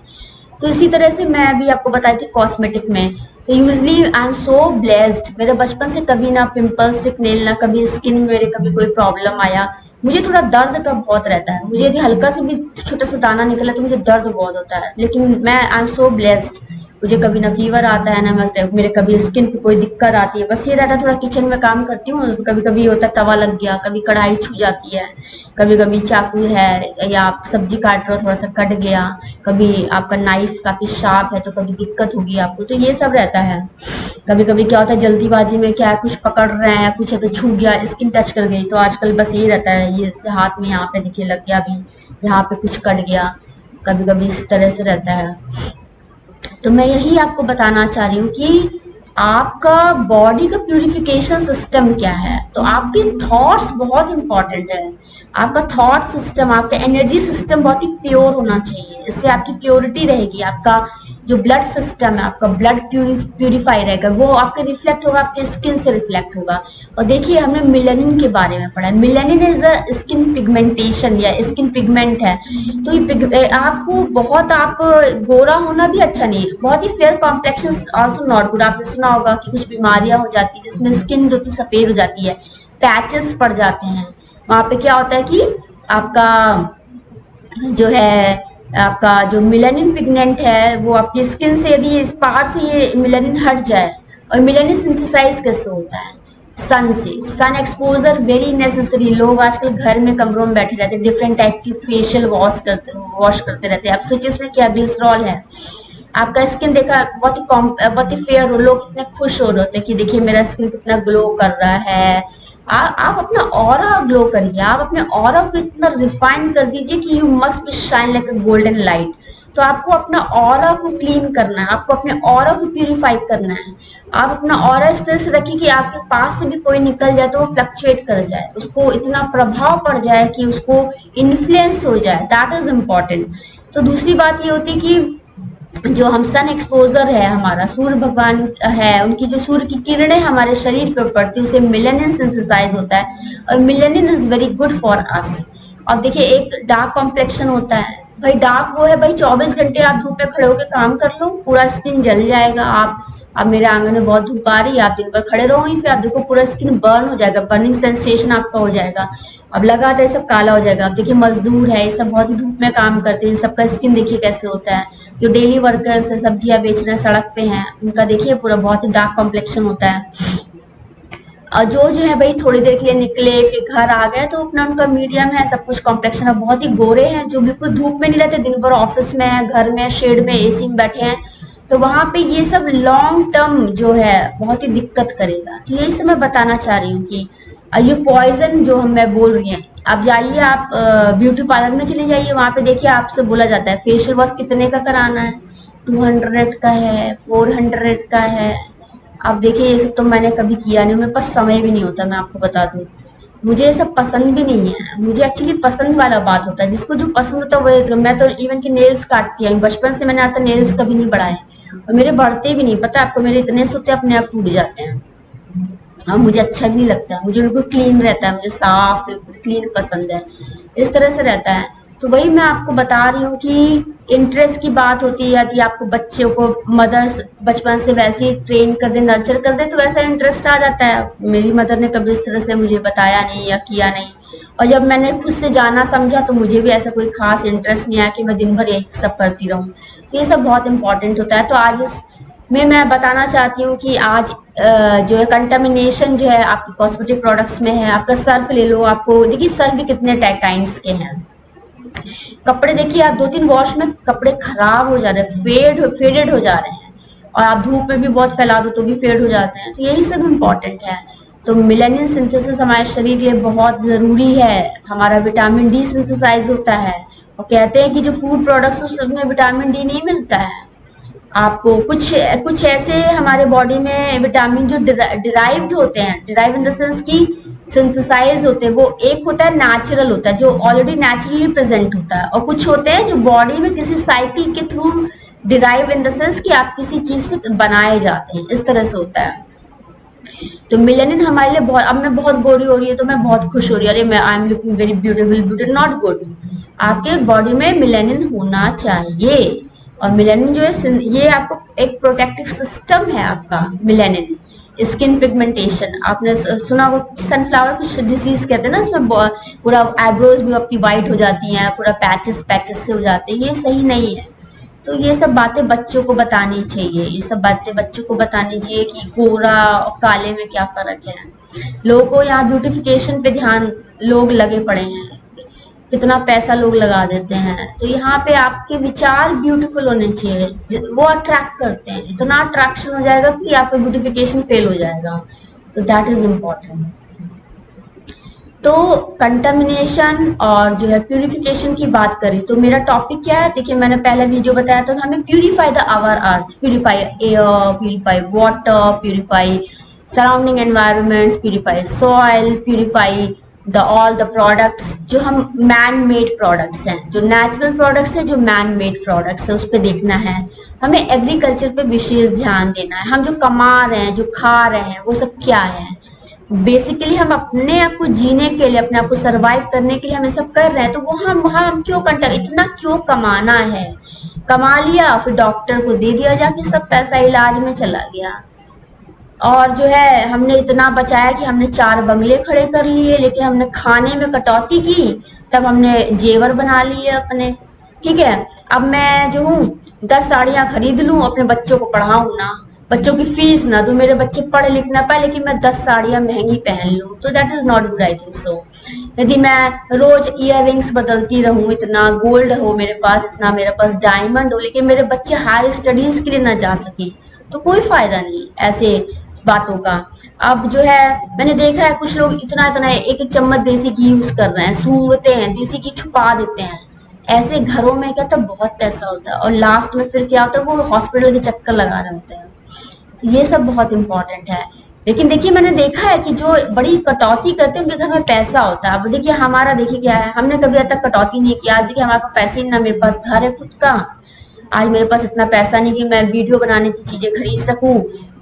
तो इसी तरह से मैं अभी आपको बताई थी कॉस्मेटिक में, तो usually I am so blessed, मेरे बचपन से कभी ना पिंपल्स सिकनेल, ना कभी स्किन में मेरे कभी कोई प्रॉब्लम आया। मुझे थोड़ा दर्द का बहुत रहता है, मुझे यदि हल्का से भी छोटा सा दाना निकला तो मुझे दर्द बहुत होता है, लेकिन मैं आई एम सो ब्लेस्ड, मुझे कभी ना फीवर आता है, ना मेरे कभी स्किन पे कोई दिक्कत आती है। बस ये रहता है थोड़ा किचन में काम करती हूँ तो कभी कभी होता है तवा लग गया, कभी कढ़ाई छू जाती है, कभी कभी चाकू है या आप सब्जी काट रहे हो थोड़ा सा कट गया, कभी आपका नाइफ काफी शार्प है तो कभी दिक्कत होगी आपको, तो ये सब रहता है। कभी कभी क्या होता है जल्दीबाजी में क्या है, कुछ पकड़ रहे हैं कुछ है तो छू गया, स्किन टच कर गई, तो आजकल बस ये रहता है, ये हाथ में यहाँ पे देखिए लग गया, अभी यहाँ पे कुछ कट गया, कभी कभी इस तरह से रहता है। तो मैं यही आपको बताना चाह रही हूँ कि आपका बॉडी का प्यूरिफिकेशन सिस्टम क्या है, तो आपके थॉट्स बहुत इंपॉर्टेंट है। आपका थॉट सिस्टम, आपका एनर्जी सिस्टम बहुत ही प्योर होना चाहिए, इससे आपकी प्योरिटी रहेगी, आपका जो ब्लड सिस्टम है आपका ब्लड प्यूरिफाई रहेगा, वो आपके रिफ्लेक्ट होगा, आपके स्किन से रिफ्लेक्ट होगा। और देखिए हमने मिलेनिन के बारे में पढ़ा है, melanin is a skin pigmentation या स्किन पिगमेंट है। तो ये आपको बहुत, आप गोरा होना भी अच्छा नहीं है, बहुत ही fair complexion also not good. आपने सुना होगा कि कुछ बीमारियां हो जाती है जिसमें स्किन जो थी सफेद हो जाती है, पैचेस पड़ जाते हैं, वहां पे क्या होता है कि आपका जो है आपका जो मिलेनिन पिगमेंट है वो आपकी स्किन से यदि इस पार से ये मिलेनिन हट जाए, और मिलेनिन सिंथेसाइज कैसे होता है, सन से, सन एक्सपोजर वेरी नेसेसरी। लोग आजकल घर में कमरों में बैठे रहते हैं, डिफरेंट टाइप की फेशियल वॉश करते रहते हैं। अब सोचिए उसमें क्या ग्लिसरॉल है, आपका स्किन देखा बहुत ही फेयर हो, लोग कितने खुश हो रहे होते हैं कि देखिए मेरा स्किन कितना ग्लो कर रहा है। आप अपना ऑरा ग्लो करिए, आप अपने ऑरा को इतना रिफाइन कर दीजिए कि you must be shine like a golden light. तो आपको अपना ऑरा को क्लीन करना है, आपको अपने ऑरा को प्यूरिफाई करना है। आप अपना ऑरा इस तरह से रखिए कि आपके पास से भी कोई निकल जाए तो वो फ्लक्चुएट कर जाए, उसको इतना प्रभाव पड़ जाए कि उसको इन्फ्लुएंस हो जाए, दैट इज इम्पॉर्टेंट। तो दूसरी बात ये होती है कि जो हम सन एक्सपोजर है, हमारा सूर्य भगवान है, उनकी जो सूर्य की किरणें हमारे शरीर पर पड़ती है, उसे मिलेनिन सिंथेसाइज होता है, और melanin is very good for us. अब देखिए, एक डार्क कॉम्प्लेक्शन होता है भाई, डार्क वो है भाई 24 घंटे आप धूप में खड़े होकर काम कर लो, पूरा स्किन जल जाएगा। आप अब मेरे आंगन में बहुत धूप आ रही है, आप दिन भर खड़े रहो वहीं पे, आप देखो पूरा स्किन बर्न हो जाएगा, बर्निंग सेंसेशन आपका हो जाएगा। अब लगातार सब काला हो जाएगा। अब देखिए मजदूर है, ये सब बहुत ही धूप में काम करते हैं, सबका स्किन देखिए कैसे होता है। जो डेली वर्कर्स है, सब्जियां बेच रहे हैं, सड़क पे हैं, उनका देखिए पूरा बहुत ही डार्क कॉम्प्लेक्शन होता है। और जो है भाई थोड़ी देर के लिए निकले फिर घर आ गए, तो अपना उनका मीडियम है, सब कुछ कॉम्प्लेक्शन है। बहुत ही गोरे हैं जो बिल्कुल धूप में नहीं रहते, दिन भर ऑफिस में है, घर में शेड में एसी में बैठे हैं, तो वहां पे ये सब लॉन्ग टर्म जो है बहुत ही दिक्कत करेगा। तो यही सब मैं बताना चाह रही हूँ कि ये पॉइजन जो हम मैं बोल रही है, आप जाइए, आप ब्यूटी पार्लर में चले जाइए, वहां पे देखिए आपसे बोला जाता है फेशियल वॉश कितने का कराना है, 200 का है, 400 का है। अब देखिए ये सब तो मैंने कभी किया नहीं, मेरे पास समय भी नहीं होता, मैं आपको बता दूं। मुझे ये सब पसंद भी नहीं है, मुझे एक्चुअली पसंद वाला बात होता है, जिसको जो पसंद होता है वो। मैं तो इवन की नेल्स काटती हूँ, बचपन से मैंने आज तक नेल्स कभी नहीं बढ़ाए, और मेरे बढ़ते भी नहीं, पता है आपको, मेरे इतने से होते अपने आप टूट जाते हैं। और मुझे अच्छा भी नहीं लगता, मुझे बिल्कुल क्लीन रहता है, मुझे साफ क्लीन पसंद है, इस तरह से रहता है। तो वही मैं आपको बता रही हूँ कि इंटरेस्ट की बात होती है, यदि आपको बच्चों को मदर्स बचपन से वैसे ही ट्रेन कर दे, नर्चर कर दे, तो वैसा इंटरेस्ट आ जाता है। मेरी मदर ने कभी इस तरह से मुझे बताया नहीं या किया नहीं, और जब मैंने खुद से जाना समझा तो मुझे भी ऐसा कोई खास इंटरेस्ट नहीं आया कि मैं दिन भर यही सब करती रहूँ। तो ये सब बहुत इंपॉर्टेंट होता है। तो आज इस में मैं बताना चाहती हूँ कि आज जो है कंटामिनेशन जो है आपके कॉस्मेटिक प्रोडक्ट्स में है। आपका सर्फ ले लो, आपको देखिए सर्फ भी कितने काइंड्स के हैं। कपड़े देखिए, आप 2-3 वॉश में कपड़े खराब हो जा रहे हैं, फेडेड हो जा रहे हैं, और आप धूप में भी बहुत फैला दो तो भी फेड हो जाते हैं। तो यही सब इम्पोर्टेंट है। तो मिलेनिन सिंथेसिस हमारे शरीर के लिए बहुत जरूरी है। हमारा विटामिन डी सिंथेसाइज होता है, और कहते हैं कि जो फूड प्रोडक्ट्स उसमें विटामिन डी नहीं मिलता है आपको। कुछ कुछ ऐसे हमारे बॉडी में विटामिन जो डिराइव्ड होते हैं, डिराइव इन द सेंस की सिंथेसाइज होते हैं, वो एक होता है नेचुरल होता है, जो ऑलरेडी नेचुरली प्रेजेंट होता है, और कुछ होते हैं जो बॉडी में किसी साइकिल के through derive in the sense कि आप किसी चीज से बनाए जाते हैं, इस तरह से होता है। तो मिलेनिन हमारे लिए बहुत, अब मैं बहुत गोरी हो रही है तो मैं बहुत खुश हो रही है, अरे मैं I am looking very beautiful, beauty not good. आपके बॉडी में मिलेनिन होना चाहिए, और मिलेनिन जो है ये आपको एक प्रोटेक्टिव सिस्टम है आपका मिलेनिन। स्किन पिगमेंटेशन आपने सुना वो सनफ्लावर कुछ डिसीज कहते हैं ना, इसमें पूरा आईब्रोज भी आपकी वाइट हो जाती हैं, पूरा पैचेस पैचेस से हो जाते हैं, ये सही नहीं है। तो ये सब बातें बच्चों को बतानी चाहिए, ये सब बातें बच्चों को बतानी चाहिए कि गोरा और काले में क्या फर्क है। लोगों को यहाँ ब्यूटिफिकेशन पे ध्यान लोग लगे पड़े हैं, कितना पैसा लोग लगा देते हैं। तो यहाँ पे आपके विचार ब्यूटीफुल होने चाहिए, वो अट्रैक्ट करते हैं, इतना अट्रैक्शन हो जाएगा कि आपका ब्यूटिफिकेशन फेल हो जाएगा। तो दैट इज इम्पोर्टेंट। तो कंटामिनेशन और जो है प्यूरिफिकेशन की बात करें तो मेरा टॉपिक क्या है, देखिए मैंने पहले वीडियो बताया था, हमें purify the our earth, purify air, purify water, purify surrounding environments, purify soil, purify the all the products जो हम मैन मेड प्रोडक्ट्स हैं, जो नेचुरल प्रोडक्ट्स हैं, जो मैन मेड प्रोडक्ट्स है, उस पर देखना है। हमें एग्रीकल्चर पे विशेष ध्यान देना है। हम जो कमा रहे हैं, जो खा रहे हैं, वो सब क्या है। बेसिकली हम अपने आप को जीने के लिए, अपने आप को सरवाइव करने के लिए हम ये सब कर रहे हैं, तो वो हम क्यों इतना क्यों कमाना है। कमा लिया फिर डॉक्टर को दे दिया जाके, सब पैसा इलाज में चला गया। और जो है हमने इतना बचाया कि हमने 4 बंगले खड़े कर लिए, लेकिन हमने खाने में कटौती की, तब हमने जेवर बना लिए अपने। ठीक है, अब मैं जो हूँ 10 साड़ियां खरीद लूं, अपने बच्चों को पढ़ाऊं ना, बच्चों की फीस ना दूं, मेरे बच्चे पढ़ लिख ना पाए, लेकिन मैं 10 साड़ियां महंगी पहन लूं, तो that is not good, I think so. यदि मैं रोज ईयर रिंग्स बदलती रहूं, इतना गोल्ड हो मेरे पास, इतना मेरे पास डायमंड हो, लेकिन मेरे बच्चे हायर स्टडीज के लिए ना जा सके, तो कोई फायदा नहीं ऐसे बातों का। अब जो है मैंने देखा है कुछ लोग इतना इतना एक एक चम्मच देसी घी यूज कर रहे हैं, सूंघते हैं, देसी घी छुपा देते हैं, ऐसे घरों में क्या, तो बहुत पैसा होता है और लास्ट में फिर क्या होता है, वो हॉस्पिटल के चक्कर लगा रहे होते हैं। तो ये सब बहुत इम्पोर्टेंट है। लेकिन देखिए मैंने देखा है कि जो बड़ी कटौती करते हैं उनके घर में पैसा होता है। अब देखिए हमारा देखिए क्या है, हमने कभी आज तक कटौती नहीं की। आज देखिए हमारे पास पैसे नहीं, ना मेरे पास घर है खुद का, आज मेरे पास इतना पैसा नहीं कि मैं वीडियो बनाने की चीजें खरीद सकूं,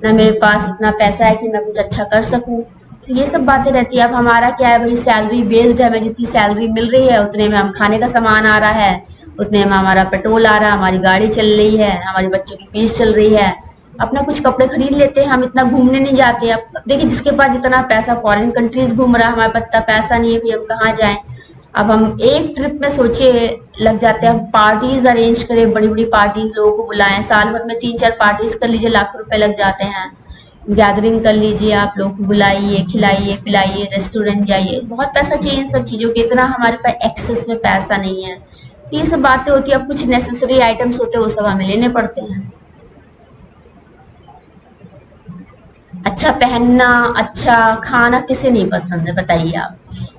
ना मेरे पास इतना पैसा है कि मैं कुछ अच्छा कर सकूं। तो ये सब बातें रहती है। अब हमारा क्या है भाई, सैलरी बेस्ड है, हमें जितनी सैलरी मिल रही है उतने में हम खाने का सामान आ रहा है, उतने में हमारा पेट्रोल आ रहा है, हमारी गाड़ी चल रही है, हमारे बच्चों की फीस चल रही है, अपना कुछ कपड़े खरीद लेते हैं, हम इतना घूमने नहीं जाते। अब देखिए जिसके पास जितना पैसा फॉरेन कंट्रीज घूम रहा है, हमारे पास इतना पैसा नहीं है, भाई हम कहाँ जाएं। अब हम एक ट्रिप में सोचे लग जाते हैं, हम पार्टीज अरेंज करें, बड़ी बड़ी पार्टीज, लोगों को बुलाएं, साल भर में 3-4 पार्टीज कर लीजिए, लाख रुपए लग जाते हैं। गैदरिंग कर लीजिए, आप लोग को बुलाइए, खिलाइए पिलाइए, रेस्टोरेंट जाइए, बहुत पैसा चाहिए इन सब चीजों के, इतना हमारे पास एक्सेस में पैसा नहीं है। तो ये सब बातें होती है। अब कुछ नेसेसरी आइटम्स होते हैं वो सब हमें लेने पड़ते हैं। अच्छा पहनना, अच्छा खाना किसे नहीं पसंद है बताइए आप।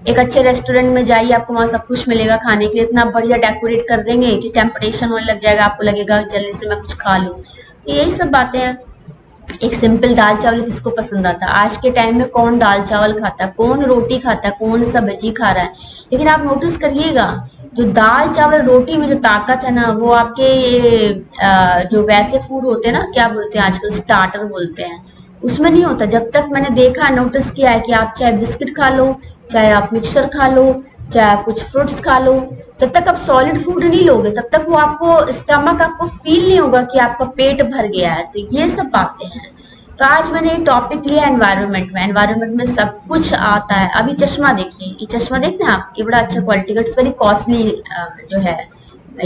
एक अच्छे रेस्टोरेंट में जाइए, आपको वहां सब कुछ मिलेगा खाने के लिए, इतना बढ़िया डेकोरेट कर देंगे कि टेम्पटेशन होने लग जाएगा, आपको लगेगा जल्दी से मैं कुछ खा लूं। तो यही सब बातें हैं। एक सिंपल दाल चावल किसको पसंद आता है? आज के टाइम में कौन दाल चावल खाता है, कौन रोटी खाता है, कौन सब्जी खा रहा है? लेकिन आप नोटिस करिएगा, जो दाल चावल रोटी में जो ताकत है ना, वो आपके ये जो वैसे फूड होते हैं ना, क्या बोलते हैं आजकल, स्टार्टर बोलते हैं, उसमें नहीं होता। जब तक मैंने देखा नोटिस किया है कि आप चाहे बिस्किट खा लो, चाहे आप मिक्सचर खा लो, चाहे आप कुछ फ्रूट्स खा लो, जब तक आप सॉलिड फूड नहीं लोगे तब तक वो आपको स्टमक आपको फील नहीं होगा कि आपका पेट भर गया है। तो ये सब बातें हैं। तो आज मैंने एक टॉपिक लिया एनवायरनमेंट में। एनवायरनमेंट में सब कुछ आता है। अभी चश्मा देखिए, ये चश्मा देखना आप, ये बड़ा अच्छा क्वालिटी का, इट्स वेरी कॉस्टली जो है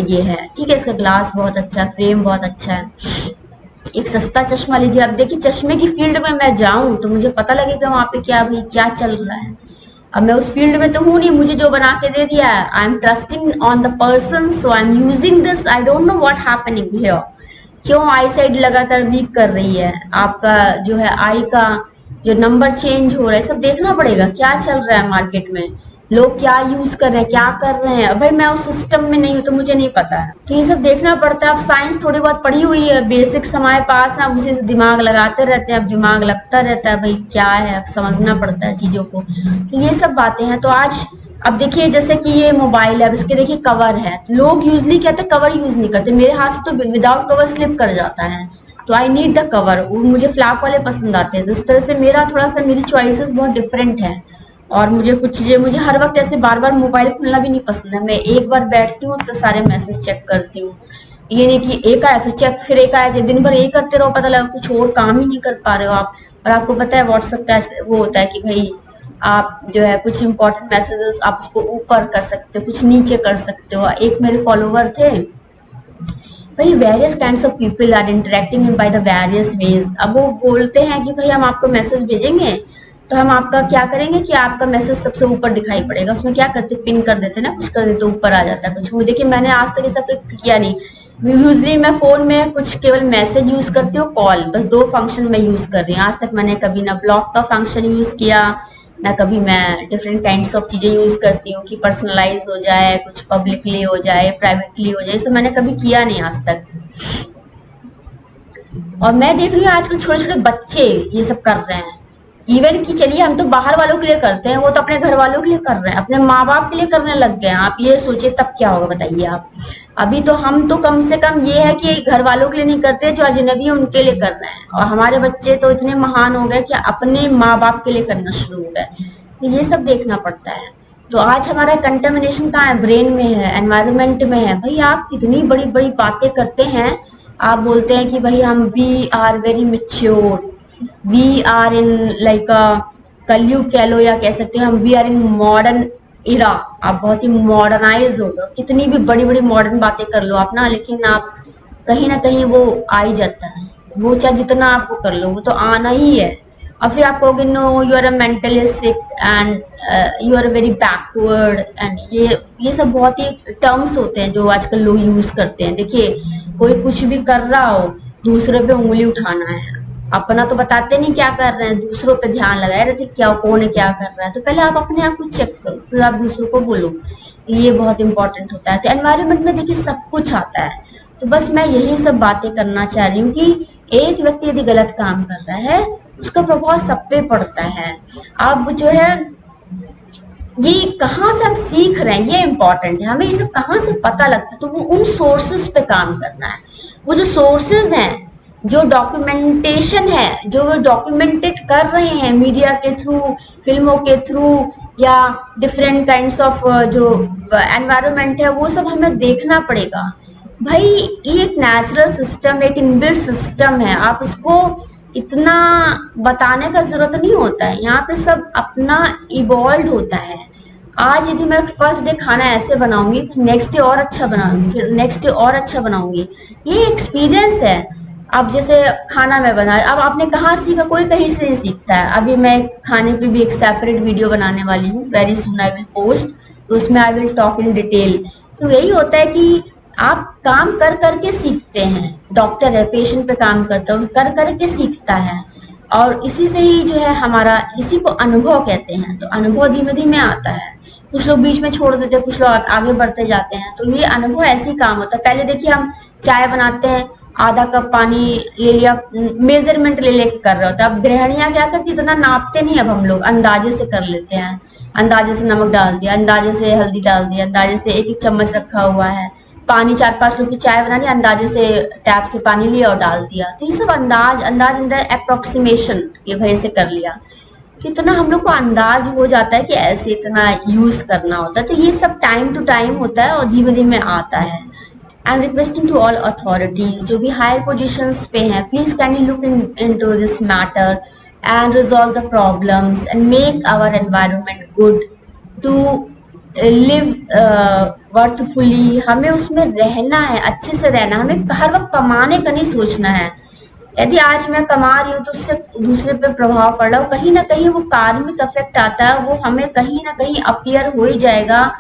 ये है, ठीक है। इसका ग्लास बहुत अच्छा है, फ्रेम बहुत अच्छा है। एक सस्ता चश्मा लीजिए। अब देखिए चश्मे की फील्ड में मैं जाऊं तो मुझे पता लगेगा वहां पे क्या भाई क्या चल रहा है। अब मैं उस फील्ड में तो हूँ नहीं, मुझे जो बना के दे दिया है, I am trusting on the person, so I am using this, I don't know what happening here. क्यों आई साइड लगातार वीक कर रही है, आपका जो है आई का जो नंबर चेंज हो रहा है, सब देखना पड़ेगा क्या चल रहा है मार्केट में, लोग क्या यूज कर रहे हैं, क्या कर रहे हैं। भाई मैं उस सिस्टम में नहीं हूँ तो मुझे नहीं पता है, तो ये सब देखना पड़ता है। अब साइंस थोड़ी बहुत पढ़ी हुई है, बेसिक्स हमारे पास है, उसी से दिमाग लगाते रहते हैं। अब दिमाग लगता रहता है भाई क्या है, अब समझना पड़ता है चीजों को। तो ये सब बातें हैं। तो आज अब देखिए जैसे कि ये मोबाइल है, अब इसके देखिए कवर है, तो लोग यूजली कहते हैं कवर यूज नहीं करते, मेरे हाथ से तो विदाउट कवर स्लिप कर जाता है, तो आई नीड द कवर। मुझे फ्लैप वाले पसंद आते हैं। तो इस तरह से मेरा थोड़ा सा, मेरी चॉइसेस बहुत डिफरेंट है। और मुझे कुछ चीजें, मुझे हर वक्त ऐसे बार बार मोबाइल खोलना भी नहीं पसंद है। मैं एक बार बैठती हूँ तो सारे मैसेज चेक करती हूँ। ये नहीं कि एक आया फिर चेक, फिर एक आया, दिन भर यही करते रहो, पता लगा कुछ और काम ही नहीं कर पा रहे हो आप। और आपको पता है व्हाट्सएप पे आज वो होता है कि भाई आप जो है कुछ इंपॉर्टेंट मैसेजेस आप उसको ऊपर कर सकते हो, कुछ नीचे कर सकते हो। एक मेरे फॉलोवर थे भाई, various kinds of people are interacting in by the various ways. अब वो बोलते हैं कि भाई हम आपको मैसेज भेजेंगे, तो हम आपका क्या करेंगे कि आपका मैसेज सबसे ऊपर दिखाई पड़ेगा। उसमें क्या करते, पिन कर देते ना, कुछ कर देते ऊपर आ जाता है कुछ। देखिए मैंने आज तक ये सब किया नहीं। यूजली मैं फोन में कुछ केवल मैसेज यूज करती हूँ, कॉल, बस दो फंक्शन में यूज कर रही हूँ। आज तक मैंने कभी ना ब्लॉक का फंक्शन यूज किया, ना कभी मैं डिफरेंट काइंड्स ऑफ चीजें यूज करती हूँ कि पर्सनलाइज हो जाए, कुछ पब्लिकली हो जाए, प्राइवेटली हो जाए, सब मैंने कभी किया नहीं आज तक। और मैं देख रही हूँ आजकल छोटे छोटे बच्चे ये सब कर रहे हैं। इवन कि चलिए हम तो बाहर वालों के लिए करते हैं, वो तो अपने घर वालों के लिए कर रहे हैं, अपने माँ बाप के लिए करने लग गए हैं। आप ये सोचिए तब क्या होगा बताइए आप। अभी तो हम तो कम से कम ये है कि घर वालों के लिए नहीं करते, जो अजनबी है उनके लिए कर रहे हैं। और हमारे बच्चे तो इतने महान हो गए कि अपने माँ बाप के लिए करना शुरू हो गए। तो ये सब देखना पड़ता है। तो आज हमारा कंटेमिनेशन कहाँ है, ब्रेन में है, एनवायरनमेंट में है। भाई आप कितनी बड़ी बड़ी बातें करते हैं, आप बोलते हैं कि भाई हम we are very mature, we are in like Kalyug कह लो या कह सकते हैं हम, we are in modern era. आप बहुत ही मॉडर्नाइज हो गए, कितनी भी बड़ी बड़ी मॉडर्न बातें कर लो आप ना, लेकिन आप कहीं ना कहीं वो आ ही जाता है। वो चाहे जितना आपको कर लो वो तो आना ही है। और फिर आप कहोगे no you are a mentally sick and you are very backward and ये सब बहुत ही टर्म्स होते हैं जो आजकल लोग यूज करते हैं। देखिए कोई कुछ भी कर रहा हो, दूसरे पे उंगली उठाना है। अपना तो बताते नहीं क्या कर रहे हैं, दूसरों पे ध्यान लगाए रहते क्या कौन है क्या कर रहा है। तो पहले आप अपने आप को चेक करो, फिर आप दूसरों को बोलो। ये बहुत इंपॉर्टेंट होता है। तो एनवायरनमेंट में देखिए सब कुछ आता है। तो बस मैं यही सब बातें करना चाह रही हूँ कि एक व्यक्ति यदि गलत काम कर रहा है उसका प्रभाव सब पे पड़ता है। अब जो है ये कहाँ से हम सीख रहे हैं ये इम्पोर्टेंट है, हमें ये सब कहाँ से पता लगता है। तो वो उन सोर्सेज पे काम करना है। वो जो सोर्सेज हैं, जो डॉक्यूमेंटेशन है, जो वो डॉक्यूमेंटेड कर रहे हैं मीडिया के थ्रू, फिल्मों के थ्रू, या डिफरेंट काइंड्स ऑफ जो एनवायरनमेंट है, वो सब हमें देखना पड़ेगा। भाई ये एक नेचुरल सिस्टम, एक इनबिल्ट सिस्टम है, आप इसको इतना बताने का जरूरत नहीं होता है। यहाँ पे सब अपना इवॉल्व होता है। आज यदि मैं फर्स्ट डे खाना ऐसे बनाऊंगी, फिर नेक्स्ट डे और अच्छा बनाऊंगी, फिर नेक्स्ट डे और अच्छा बनाऊंगी। ये एक्सपीरियंस है। अब जैसे खाना मैं बना, अब आपने कहाँ सीखा, कोई कहीं से नहीं सीखता है। अभी मैं खाने पे भी एक सेपरेट वीडियो बनाने वाली हूँ, very soon I will post, तो उसमें I will talk in detail. तो यही होता है कि आप काम कर करके सीखते हैं। डॉक्टर है, पेशेंट पे काम करता है, कर करके सीखता है। और इसी से ही जो है हमारा, इसी को अनुभव कहते हैं। तो अनुभव धीमे धीमे आता है। कुछ लोग बीच में छोड़ देते हैं, कुछ लोग आगे बढ़ते जाते हैं। तो ये अनुभव ऐसे ही काम होता है। पहले देखिए हम चाय बनाते हैं, आधा कप पानी ले लिया, मेजरमेंट ले लेके कर रहे होते हैं। अब गृहिणियां क्या करती, इतना नापते नहीं, अब हम लोग अंदाजे से कर लेते हैं। अंदाजे से नमक डाल दिया, अंदाजे से हल्दी डाल दिया, अंदाजे से एक एक चम्मच रखा हुआ है। पानी 4-5 लोग की चाय बनानी, अंदाजे से टैप से पानी लिया और डाल दिया। तो ये सब अंदाज अंदाज अंदाज अप्रोक्सीमेशन की वजह से कर लिया। कितना हम लोग को अंदाज हो जाता है कि ऐसे इतना यूज करना होता है। तो ये सब टाइम टू टाइम होता है और धीमे धीमे आता है। I am requesting to all authorities जो भी हायर पोजिशंस पे हैं, please can you look into this matter and resolve the problems and make our environment good to live worthfully. हमें उसमें रहना है, अच्छे से रहना, हमें हर वक्त कमाने का नहीं सोचना है। यदि आज मैं कमा रही हूँ तो उससे दूसरे पे प्रभाव पड़ रहा हो, कहीं ना कहीं वो कार्मिक इफेक्ट आता है, वो हमें कहीं ना कहीं अपीयर हो ही जाएगा।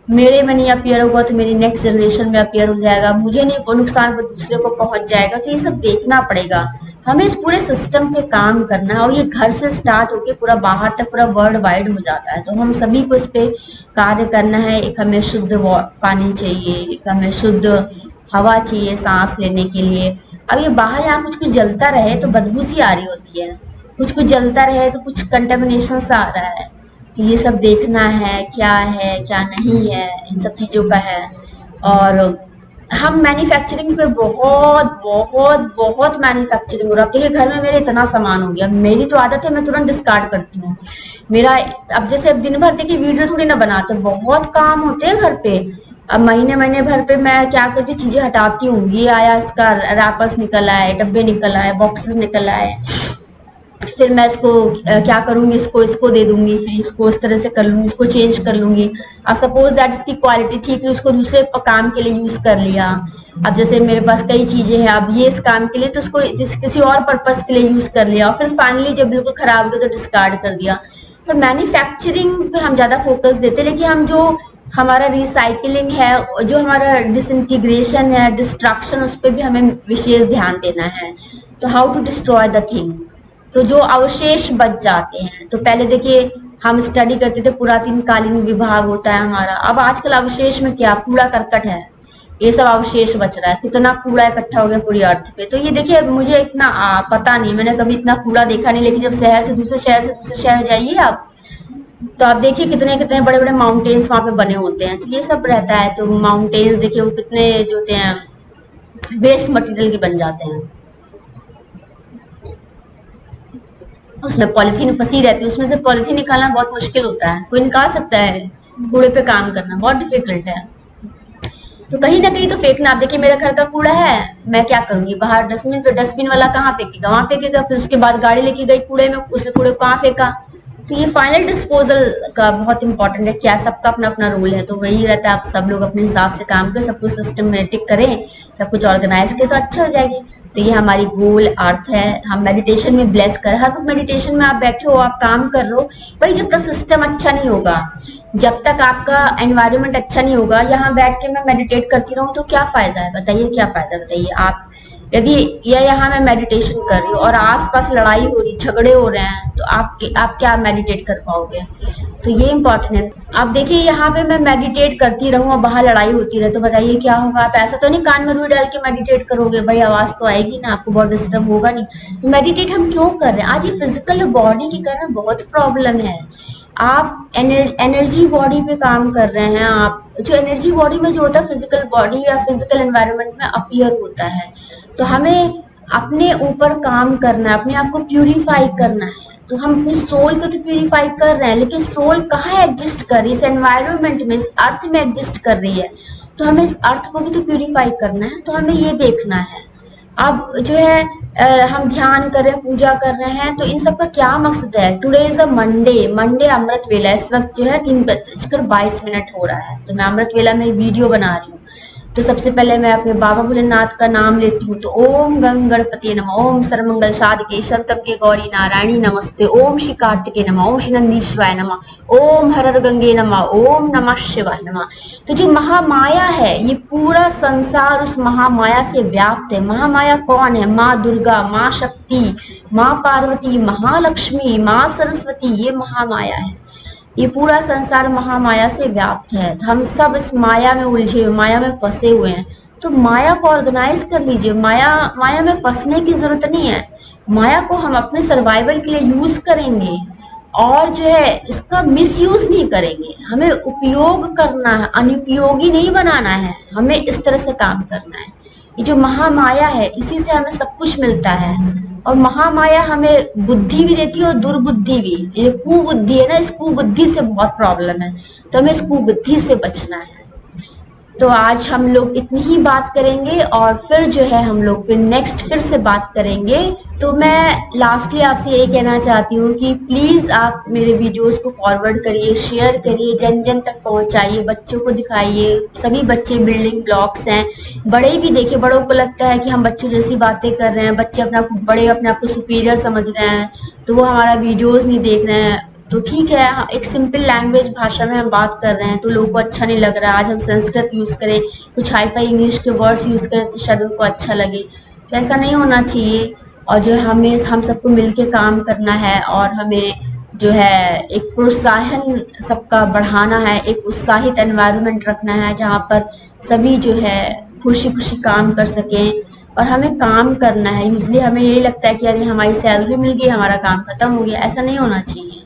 मेरे में नहीं अपीयर होगा तो मेरी नेक्स्ट जनरेशन में अपीयर हो जाएगा, मुझे नहीं वो नुकसान वो दूसरे को पहुंच जाएगा। तो ये सब देखना पड़ेगा। हमें इस पूरे सिस्टम पे काम करना है और ये घर से स्टार्ट होके पूरा बाहर तक पूरा वर्ल्ड वाइड हो जाता है। तो हम सभी को इस पे कार्य करना है। एक हमें शुद्ध पानी चाहिए, एक हमें शुद्ध हवा चाहिए सांस लेने के लिए। अब ये बाहर यहाँ कुछ कुछ जलता रहे तो बदबू सी आ रही होती है, कुछ कुछ जलता रहे तो कुछ कंटेमिनेशन सा आ रहा है। तो ये सब देखना है क्या नहीं है, इन सब चीज़ों का है। और हम मैन्युफैक्चरिंग पे बहुत बहुत बहुत मैन्युफैक्चरिंग हो रहा है। देखिए घर में मेरे इतना सामान हो गया, मेरी तो आदत है मैं तुरंत डिस्कार्ड करती हूँ। मेरा अब जैसे अब दिन भर देखिए वीडियो थोड़ी ना बनाते, बहुत काम होते हैं घर पे। अब महीने महीने भर पे मैं क्या करती हूँ, चीजें हटाती हूँ। ये आया, इसका रैपर्स निकल आए, डब्बे निकल आए, बॉक्सेस निकल आए, फिर मैं इसको क्या करूंगी, इसको दे दूंगी, फिर इसको इस तरह से कर लूंगी, इसको चेंज कर लूंगी। अब सपोज दैट इसकी क्वालिटी ठीक है, उसको दूसरे काम के लिए यूज कर लिया। अब जैसे मेरे पास कई चीजें हैं, अब ये इस काम के लिए तो उसको किसी और पर्पज के लिए यूज कर लिया, और फिर फाइनली जब बिल्कुल खराब हो गया तो डिस्कार्ड कर दिया। तो मैन्युफैक्चरिंग पे हम ज्यादा फोकस देते हैं, लेकिन हम जो हमारा रिसाइकलिंग है, जो हमारा डिसइंटीग्रेशन है, डिस्ट्रक्शन, उस पर भी हमें विशेष ध्यान देना है। तो how to destroy the thing, तो जो अवशेष बच जाते हैं। तो पहले देखिए हम स्टडी करते थे, पुरातनकालीन विभाग होता है हमारा। अब आजकल अवशेष में क्या, कूड़ा करकट है, ये सब अवशेष बच रहा है। कितना कूड़ा इकट्ठा हो गया पूरी अर्थ पे। तो ये देखिए मुझे इतना पता नहीं, मैंने कभी इतना कूड़ा देखा नहीं, लेकिन जब शहर से दूसरे शहर जाइए आप, तो आप देखिए कितने कितने बड़े बड़े माउंटेन्स वहां पे बने होते हैं। तो ये सब रहता है। तो माउंटेन्स देखिए वो कितने जो होते हैं वेस्ट मटेरियल के बन जाते हैं, उसमें पॉलिथीन फंसी रहती है, उसमें से पॉलिथीन निकालना बहुत मुश्किल होता है। कोई निकाल सकता है, कूड़े पे काम करना बहुत डिफिकल्ट है। तो कहीं ना कहीं तो फेंकना। आप देखिए मेरे घर का कूड़ा है, मैं क्या करूंगी, बाहर डस्टबिन पे, डस्टबिन वाला कहाँ फेंकेगा, वहां फेंकेगा। फिर उसके बाद गाड़ी लेके गई कूड़े में, उसने कूड़े को कहाँ फेंका। तो ये फाइनल डिस्पोजल का बहुत इंपॉर्टेंट है। क्या सबका अपना अपना रोल है, तो वही रहता है, आप सब लोग अपने हिसाब से काम करें, सब कुछ सिस्टमेटिक करें, सब कुछ ऑर्गेनाइज करें, तो अच्छा हो जाएगी। तो ये हमारी गोल अर्थ है। हम मेडिटेशन में ब्लेस करें, हर वक्त मेडिटेशन में आप बैठे हो, आप काम कर लो। भाई जब तक सिस्टम अच्छा नहीं होगा, जब तक आपका एनवायरनमेंट अच्छा नहीं होगा, यहाँ बैठ के मैं मेडिटेट करती रहूँ तो क्या फायदा है, बताइए क्या फायदा, बताइए आप। यदि या यहाँ मैं मेडिटेशन कर रही हूँ और आसपास लड़ाई हो रही, झगड़े हो रहे हैं, तो आप क्या मेडिटेट कर पाओगे? तो ये इम्पोर्टेंट है। आप देखिए यहाँ पे मैं मेडिटेट करती रहूँ और बाहर लड़ाई होती रहे, तो बताइए क्या होगा? आप ऐसा तो नहीं कान में रुई डाल के मेडिटेट करोगे, भाई आवाज तो आएगी ना, आपको बहुत डिस्टर्ब होगा नहीं। मेडिटेट हम क्यों कर रहे हैं? आज ये फिजिकल बॉडी के कारण बहुत प्रॉब्लम है। आप एनर्जी बॉडी पे काम कर रहे हैं, आप जो एनर्जी बॉडी में जो होता है फिजिकल बॉडी या फिजिकल एनवायरनमेंट में अपीयर होता है, तो हमें अपने ऊपर काम करना है, अपने आप को प्यूरिफाई करना है। तो हम अपनी सोल को तो प्यूरिफाई कर रहे हैं, लेकिन सोल कहाँ एग्जिस्ट कर रही है? इस एनवायरनमेंट में, इस अर्थ में एग्जिस्ट कर रही है। तो हमें इस अर्थ को भी तो प्यूरिफाई करना है, तो हमें ये देखना है। अब जो है हम ध्यान कर रहे हैं, पूजा कर रहे हैं, तो इन सब का क्या मकसद है? Today is a Monday, Monday Amrit Vela. इस वक्त जो है 3:22 हो रहा है, तो मैं अमृत वेला में वीडियो बना रही हूँ। तो सबसे पहले मैं अपने बाबा भोलेनाथ का नाम लेती हूँ। तो ओम गंग गणपति नमः, ओम सर्वमंगल साधके शतम के गौरी नारायणी नमस्ते, ओम श्री कार्तिके नमः, ओम श्री नंदीश्वराय नमः, ओम हर हर गंगे नमः, ओम नमः शिवाय नमः। तो जो महामाया है, ये पूरा संसार उस महामाया से व्याप्त है। महामाया कौन है? माँ दुर्गा, माँ शक्ति, माँ पार्वती, महालक्ष्मी, माँ सरस्वती, ये महामाया है। ये पूरा संसार महामाया से व्याप्त है। तो हम सब इस माया में उलझे हुए, माया में फंसे हुए हैं। तो माया को ऑर्गेनाइज कर लीजिए। माया में फंसने की जरूरत नहीं है। माया को हम अपने सर्वाइवल के लिए यूज करेंगे और जो है इसका मिसयूज नहीं करेंगे। हमें उपयोग करना है, अनुपयोगी नहीं बनाना है। हमें इस तरह से काम करना है। ये जो महामाया है, इसी से हमें सब कुछ मिलता है। और महामाया हमें बुद्धि भी देती है और दुर्बुद्धि भी। ये कुबुद्धि है ना, इस कुबुद्धि से बहुत प्रॉब्लम है, तो हमें इस कुबुद्धि से बचना है। तो आज हम लोग इतनी ही बात करेंगे और फिर जो है हम लोग फिर नेक्स्ट फिर से बात करेंगे। तो मैं लास्टली आपसे यही कहना चाहती हूँ कि प्लीज़ आप मेरे वीडियोस को फॉरवर्ड करिए, शेयर करिए, जन जन तक पहुँचाइए, बच्चों को दिखाइए। सभी बच्चे बिल्डिंग ब्लॉक्स हैं। बड़े भी देखे, बड़ों को लगता है कि हम बच्चों जैसी बातें कर रहे हैं, बच्चे अपने आप को सुपीरियर समझ रहे हैं, तो वो हमारा वीडियोज़ नहीं देख रहे हैं। तो ठीक है, एक सिंपल लैंग्वेज भाषा में हम बात कर रहे हैं तो लोगों को अच्छा नहीं लग रहा है। आज हम संस्कृत यूज़ करें, कुछ हाई फाई इंग्लिश के वर्ड्स यूज़ करें तो शायद उनको अच्छा लगे। तो ऐसा नहीं होना चाहिए। और जो है हमें हम सबको मिलके काम करना है और हमें जो है एक प्रोत्साहन सबका बढ़ाना है, एक उत्साहित एनवायरनमेंट रखना है जहाँ पर सभी जो है खुशी खुशी काम कर सकें। और हमें काम करना है। यूजली हमें यही लगता है कि अरे हमारी सैलरी मिल गई, हमारा काम खत्म हो गया। ऐसा नहीं होना चाहिए।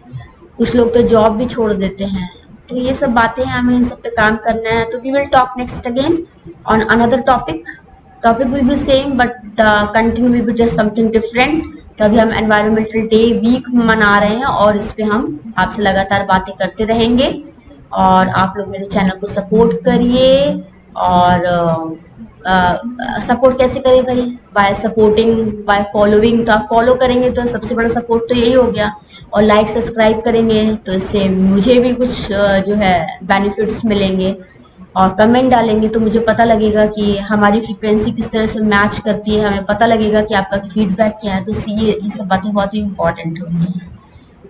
कुछ लोग तो जॉब भी छोड़ देते हैं। तो ये सब बातें हैं, हमें इन सब पे काम करना है। तो we will talk next again on another topic. Topic will be same but the content will be just something different. तो अभी हम एनवायरमेंटल डे वीक मना रहे हैं और इस पे हम आपसे लगातार बातें करते रहेंगे। और आप लोग मेरे चैनल को सपोर्ट करिए। और सपोर्ट कैसे करें भाई? Bye supporting, by following. तो आप फॉलो करेंगे तो सबसे बड़ा सपोर्ट तो यही हो गया। और लाइक सब्सक्राइब करेंगे तो इससे मुझे भी कुछ जो है बेनिफिट्स मिलेंगे। और कमेंट डालेंगे तो मुझे पता लगेगा कि हमारी फ्रीक्वेंसी किस तरह से मैच करती है, हमें पता लगेगा कि आपका फीडबैक क्या है। तो ये सब बातें बहुत ही इंपॉर्टेंट होती हैं।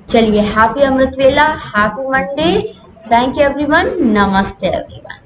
चलिए, हैप्पी अमृत वेला, happy Monday, thank you everyone, नमस्ते एवरीवन।